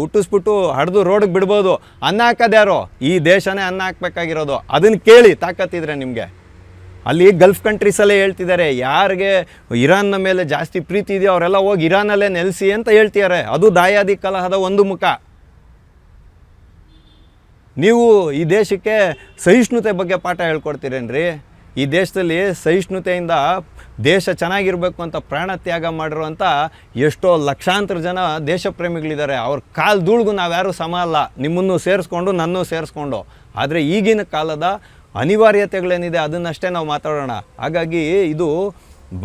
ಹುಟ್ಟಿಸ್ಬಿಟ್ಟು ಹಡ್ದು ರೋಡಿಗೆ ಬಿಡ್ಬೋದು. ಅನ್ನ ಹಾಕೋದ್ಯಾರೋ? ಈ ದೇಶನೇ ಅನ್ನ ಹಾಕ್ಬೇಕಾಗಿರೋದು. ಅದನ್ನು ಕೇಳಿ ತಾಕತ್ತಿದ್ರೆ ನಿಮಗೆ. ಅಲ್ಲಿ ಗಲ್ಫ್ ಕಂಟ್ರೀಸಲ್ಲೇ ಹೇಳ್ತಿದ್ದಾರೆ, ಯಾರಿಗೆ ಇರಾನ್ನ ಮೇಲೆ ಜಾಸ್ತಿ ಪ್ರೀತಿ ಇದೆಯೋ ಅವರೆಲ್ಲ ಹೋಗಿ ಇರಾನಲ್ಲೇ ನೆಲೆಸಿ ಅಂತ ಹೇಳ್ತಿದ್ದಾರೆ. ಅದು ದಾಯಾದಿ ಕಲಹದ ಒಂದು ಮುಖ. ನೀವು ಈ ದೇಶಕ್ಕೆ ಸಹಿಷ್ಣುತೆ ಬಗ್ಗೆ ಪಾಠ ಹೇಳ್ಕೊಡ್ತೀರೇನ್ರಿ? ಈ ದೇಶದಲ್ಲಿ ಸಹಿಷ್ಣುತೆಯಿಂದ ದೇಶ ಚೆನ್ನಾಗಿರಬೇಕು ಅಂತ ಪ್ರಾಣ ತ್ಯಾಗ ಮಾಡಿರುವಂಥ ಎಷ್ಟೋ ಲಕ್ಷಾಂತರ ಜನ ದೇಶ ಪ್ರೇಮಿಗಳಿದ್ದಾರೆ. ಅವ್ರ ಕಾಲು ಧೂಳಿಗೂ ನಾವ್ಯಾರೂ ಸಮ ಅಲ್ಲ, ನಿಮ್ಮನ್ನು ಸೇರಿಸ್ಕೊಂಡು ನನ್ನೂ ಸೇರಿಸ್ಕೊಂಡು. ಆದರೆ ಈಗಿನ ಕಾಲದ ಅನಿವಾರ್ಯತೆಗಳೇನಿದೆ ಅದನ್ನಷ್ಟೇ ನಾವು ಮಾತಾಡೋಣ. ಹಾಗಾಗಿ ಇದು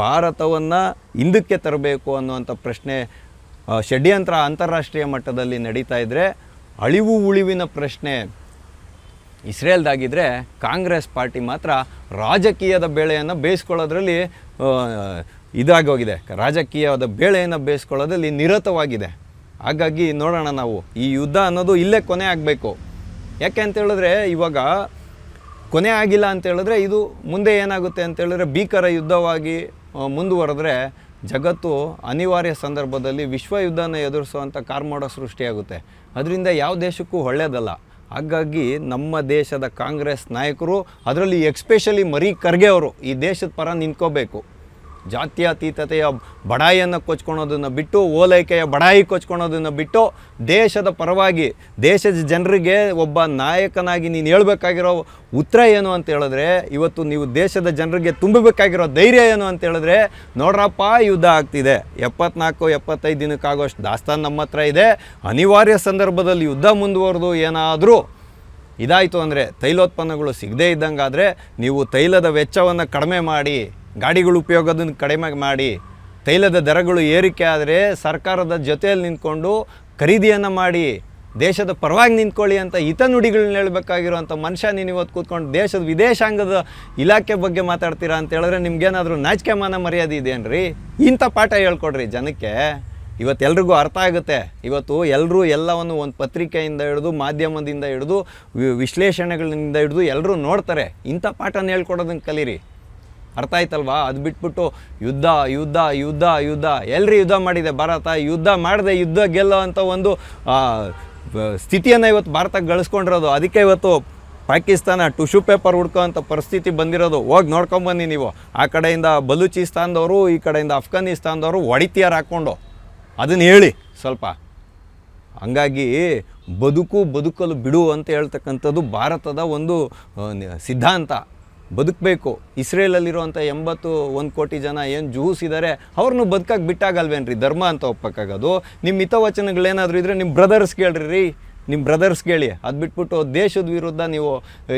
ಭಾರತವನ್ನು ಹಿಂದಕ್ಕೆ ತರಬೇಕು ಅನ್ನುವಂಥ ಪ್ರಶ್ನೆ ಷಡ್ಯಂತ್ರ ಅಂತಾರಾಷ್ಟ್ರೀಯ ಮಟ್ಟದಲ್ಲಿ ನಡೀತಾ ಇದ್ದರೆ, ಅಳಿವು ಉಳಿವಿನ ಪ್ರಶ್ನೆ ಇಸ್ರೇಲ್ದಾಗಿದ್ದರೆ ಕಾಂಗ್ರೆಸ್ ಪಾರ್ಟಿ ಮಾತ್ರ ರಾಜಕೀಯದ ಬೇಳೆಯನ್ನು ಬೇಯಿಸ್ಕೊಳ್ಳೋದ್ರಲ್ಲಿ ಇದಾಗೋಗಿದೆ. ರಾಜಕೀಯದ ಬೇಳೆಯನ್ನು ಬೇಯಿಸ್ಕೊಳ್ಳೋದ್ರಲ್ಲಿ ನಿರತವಾಗಿದೆ. ಹಾಗಾಗಿ ನೋಡೋಣ, ನಾವು ಈ ಯುದ್ಧ ಅನ್ನೋದು ಇಲ್ಲೇ ಕೊನೆ ಆಗಬೇಕು. ಯಾಕೆ ಅಂತ ಹೇಳಿದ್ರೆ, ಇವಾಗ ಕೊನೆ ಆಗಿಲ್ಲ ಅಂತ ಹೇಳಿದ್ರೆ ಇದು ಮುಂದೆ ಏನಾಗುತ್ತೆ ಅಂತ ಹೇಳಿದ್ರೆ ಭೀಕರ ಯುದ್ಧವಾಗಿ ಮುಂದುವರೆದ್ರೆ ಜಗತ್ತು ಅನಿವಾರ್ಯ ಸಂದರ್ಭದಲ್ಲಿ ವಿಶ್ವ ಯುದ್ಧನ ಎದುರಿಸುವಂಥ ಕಾರ್ಮೋಡ ಸೃಷ್ಟಿಯಾಗುತ್ತೆ. ಅದರಿಂದ ಯಾವ ದೇಶಕ್ಕೂ ಒಳ್ಳೆಯದಲ್ಲ. ಹಾಗಾಗಿ ನಮ್ಮ ದೇಶದ ಕಾಂಗ್ರೆಸ್ ನಾಯಕರು, ಅದರಲ್ಲಿ ಎಕ್ಸ್ಪೆಷಲಿ ಮರಿ ಖರ್ಗೆ ಅವರು ಈ ದೇಶದ ಪರ ನಿಂತ್ಕೋಬೇಕು. ಜಾತ್ಯತೀತತೆಯ ಬಡಾಯಿಯನ್ನು ಕೊಚ್ಕೊಳೋದನ್ನು ಬಿಟ್ಟು, ಓಲೈಕೆಯ ಬಡಾಯಿ ಕೊಚ್ಕೊಳೋದನ್ನು ಬಿಟ್ಟು, ದೇಶದ ಪರವಾಗಿ ದೇಶದ ಜನರಿಗೆ ಒಬ್ಬ ನಾಯಕನಾಗಿ ನೀನು ಹೇಳಬೇಕಾಗಿರೋ ಉತ್ತರ ಏನು ಅಂತ ಹೇಳಿದ್ರೆ, ಇವತ್ತು ನೀವು ದೇಶದ ಜನರಿಗೆ ತುಂಬಬೇಕಾಗಿರೋ ಧೈರ್ಯ ಏನು ಅಂತ ಹೇಳಿದ್ರೆ, ನೋಡ್ರಪ್ಪ ಯುದ್ಧ ಆಗ್ತಿದೆ, 74-75 ದಿನಕ್ಕಾಗೋಷ್ಟು ದಾಸ್ತಾನು ನಮ್ಮ ಹತ್ರ ಇದೆ. ಅನಿವಾರ್ಯ ಸಂದರ್ಭದಲ್ಲಿ ಯುದ್ಧ ಮುಂದುವರೆದು ಏನಾದರೂ ಇದಾಯಿತು ಅಂದರೆ, ತೈಲೋತ್ಪನ್ನಗಳು ಸಿಗದೇ ಇದ್ದಂಗಾದರೆ ನೀವು ತೈಲದ ವೆಚ್ಚವನ್ನು ಕಡಿಮೆ ಮಾಡಿ, ಗಾಡಿಗಳ ಉಪಯೋಗದನ್ನು ಕಡಿಮೆ ಮಾಡಿ, ತೈಲದ ದರಗಳು ಏರಿಕೆ ಆದರೆ ಸರ್ಕಾರದ ಜೊತೆಯಲ್ಲಿ ನಿಂತ್ಕೊಂಡು ಖರೀದಿಯನ್ನು ಮಾಡಿ, ದೇಶದ ಪರವಾಗಿ ನಿಂತ್ಕೊಳ್ಳಿ ಅಂತ ಹಿತನುಡಿಗಳನ್ನ ಹೇಳಬೇಕಾಗಿರುವಂಥ ಮನುಷ್ಯ ನೀನು ಇವತ್ತು ಕೂತ್ಕೊಂಡು ದೇಶದ ವಿದೇಶಾಂಗದ ಇಲಾಖೆ ಬಗ್ಗೆ ಮಾತಾಡ್ತೀರಾ ಅಂತ ಹೇಳಿದ್ರೆ ನಿಮ್ಗೇನಾದರೂ ನಾಚಿಕೆ ಮಾನ ಮರ್ಯಾದೆ ಇದೆಯೇನ್ರಿ? ಇಂಥ ಪಾಠ ಹೇಳ್ಕೊಡ್ರಿ ಜನಕ್ಕೆ. ಇವತ್ತೆಲ್ರಿಗೂ ಅರ್ಥ ಆಗುತ್ತೆ. ಇವತ್ತು ಎಲ್ಲರೂ ಎಲ್ಲವನ್ನು ಒಂದು ಪತ್ರಿಕೆಯಿಂದ ಹಿಡಿದು, ಮಾಧ್ಯಮದಿಂದ ಹಿಡಿದು, ವಿಶ್ಲೇಷಣೆಗಳಿಂದ ಹಿಡಿದು ಎಲ್ಲರೂ ನೋಡ್ತಾರೆ. ಇಂಥ ಪಾಠನ ಹೇಳ್ಕೊಡೋದನ್ನು ಕಲೀರಿ. ಅರ್ಥ ಆಯ್ತಲ್ವಾ? ಅದು ಬಿಟ್ಬಿಟ್ಟು ಯುದ್ಧ ಯುದ್ಧ ಯುದ್ಧ ಯುದ್ಧ ಎಲ್ರಿ ಯುದ್ಧ ಮಾಡಿದೆ ಭಾರತ? ಯುದ್ಧ ಮಾಡದೆ ಯುದ್ಧ ಗೆಲ್ಲೋ ಅಂಥ ಒಂದು ಸ್ಥಿತಿಯನ್ನು ಇವತ್ತು ಭಾರತ ಗಳಿಸ್ಕೊಂಡಿರೋದು. ಅದಕ್ಕೆ ಇವತ್ತು ಪಾಕಿಸ್ತಾನ ಟಿಶ್ಯೂ ಪೇಪರ್ ಹುಡ್ಕೋ ಅಂಥ ಪರಿಸ್ಥಿತಿ ಬಂದಿರೋದು. ಹೋಗಿ ನೋಡ್ಕೊಂಬನ್ನಿ ನೀವು. ಆ ಕಡೆಯಿಂದ ಬಲೂಚಿಸ್ತಾನದವರು, ಈ ಕಡೆಯಿಂದ ಅಫ್ಘಾನಿಸ್ತಾನದವರು ಹೊಡಿತೀಯಾರು ಹಾಕ್ಕೊಂಡು. ಅದನ್ನು ಹೇಳಿ ಸ್ವಲ್ಪ. ಹಂಗಾಗಿ ಬದುಕಲು ಬಿಡು ಅಂತ ಹೇಳ್ತಕ್ಕಂಥದ್ದು ಭಾರತದ ಒಂದು ಸಿದ್ಧಾಂತ. ಬದುಕಬೇಕು. ಇಸ್ರೇಲಲ್ಲಿರುವಂಥ 81 ಕೋಟಿ ಜನ ಏನು ಜೂಸ್ ಇದ್ದಾರೆ, ಅವ್ರನ್ನೂ ಬದುಕಕ್ಕೆ ಬಿಟ್ಟಾಗಲ್ವೇನ್ರಿ ಧರ್ಮ ಅಂತ ಒಪ್ಪಕ್ಕಾಗೋದು? ನಿಮ್ಮ ಹಿತವಚನಗಳೇನಾದರೂ ಇದ್ದರೆ ನಿಮ್ಮ ಬ್ರದರ್ಸ್ ಕೇಳ್ರಿ, ನಿಮ್ಮ ಬ್ರದರ್ಸ್ ಕೇಳಿ. ಅದು ಬಿಟ್ಬಿಟ್ಟು ದೇಶದ ವಿರುದ್ಧ ನೀವು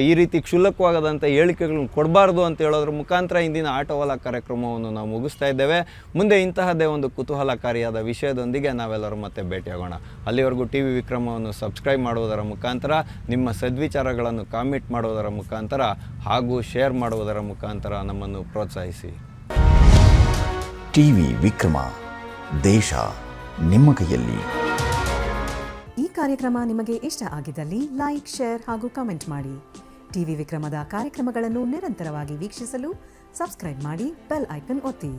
ಈ ರೀತಿ ಕ್ಷುಲ್ಲಕವಾಗದಂಥ ಹೇಳಿಕೆಗಳನ್ನ ಕೊಡಬಾರ್ದು ಅಂತ ಹೇಳೋದ್ರ ಮುಖಾಂತರ ಇಂದಿನ ಆಟೋವಾಲ ಕಾರ್ಯಕ್ರಮವನ್ನು ನಾವು ಮುಗಿಸ್ತಾ ಇದ್ದೇವೆ. ಮುಂದೆ ಇಂತಹದ್ದೇ ಒಂದು ಕುತೂಹಲಕಾರಿಯಾದ ವಿಷಯದೊಂದಿಗೆ ನಾವೆಲ್ಲರೂ ಮತ್ತೆ ಭೇಟಿಯಾಗೋಣ. ಅಲ್ಲಿವರೆಗೂ ಟಿ ವಿ ವಿಕ್ರಮವನ್ನು ಸಬ್ಸ್ಕ್ರೈಬ್ ಮಾಡುವುದರ ಮುಖಾಂತರ, ನಿಮ್ಮ ಸದ್ವಿಚಾರಗಳನ್ನು ಕಾಮೆಂಟ್ ಮಾಡುವುದರ ಮುಖಾಂತರ ಹಾಗೂ ಶೇರ್ ಮಾಡುವುದರ ಮುಖಾಂತರ ನಮ್ಮನ್ನು ಪ್ರೋತ್ಸಾಹಿಸಿ. ಟಿವಿ ವಿಕ್ರಮ, ದೇಶ ನಿಮ್ಮ ಕೈಯಲ್ಲಿ. ಈ ಕಾರ್ಯಕ್ರಮ ನಿಮಗೆ ಇಷ್ಟ ಆಗಿದ್ದಲ್ಲಿ ಲೈಕ್, ಶೇರ್ ಹಾಗೂ ಕಮೆಂಟ್ ಮಾಡಿ. ಟಿವಿ ವಿಕ್ರಮದ ಕಾರ್ಯಕ್ರಮಗಳನ್ನು ನಿರಂತರವಾಗಿ ವೀಕ್ಷಿಸಲು ಸಬ್ಸ್ಕ್ರೈಬ್ ಮಾಡಿ, ಬೆಲ್ ಐಕನ್ ಒತ್ತಿ.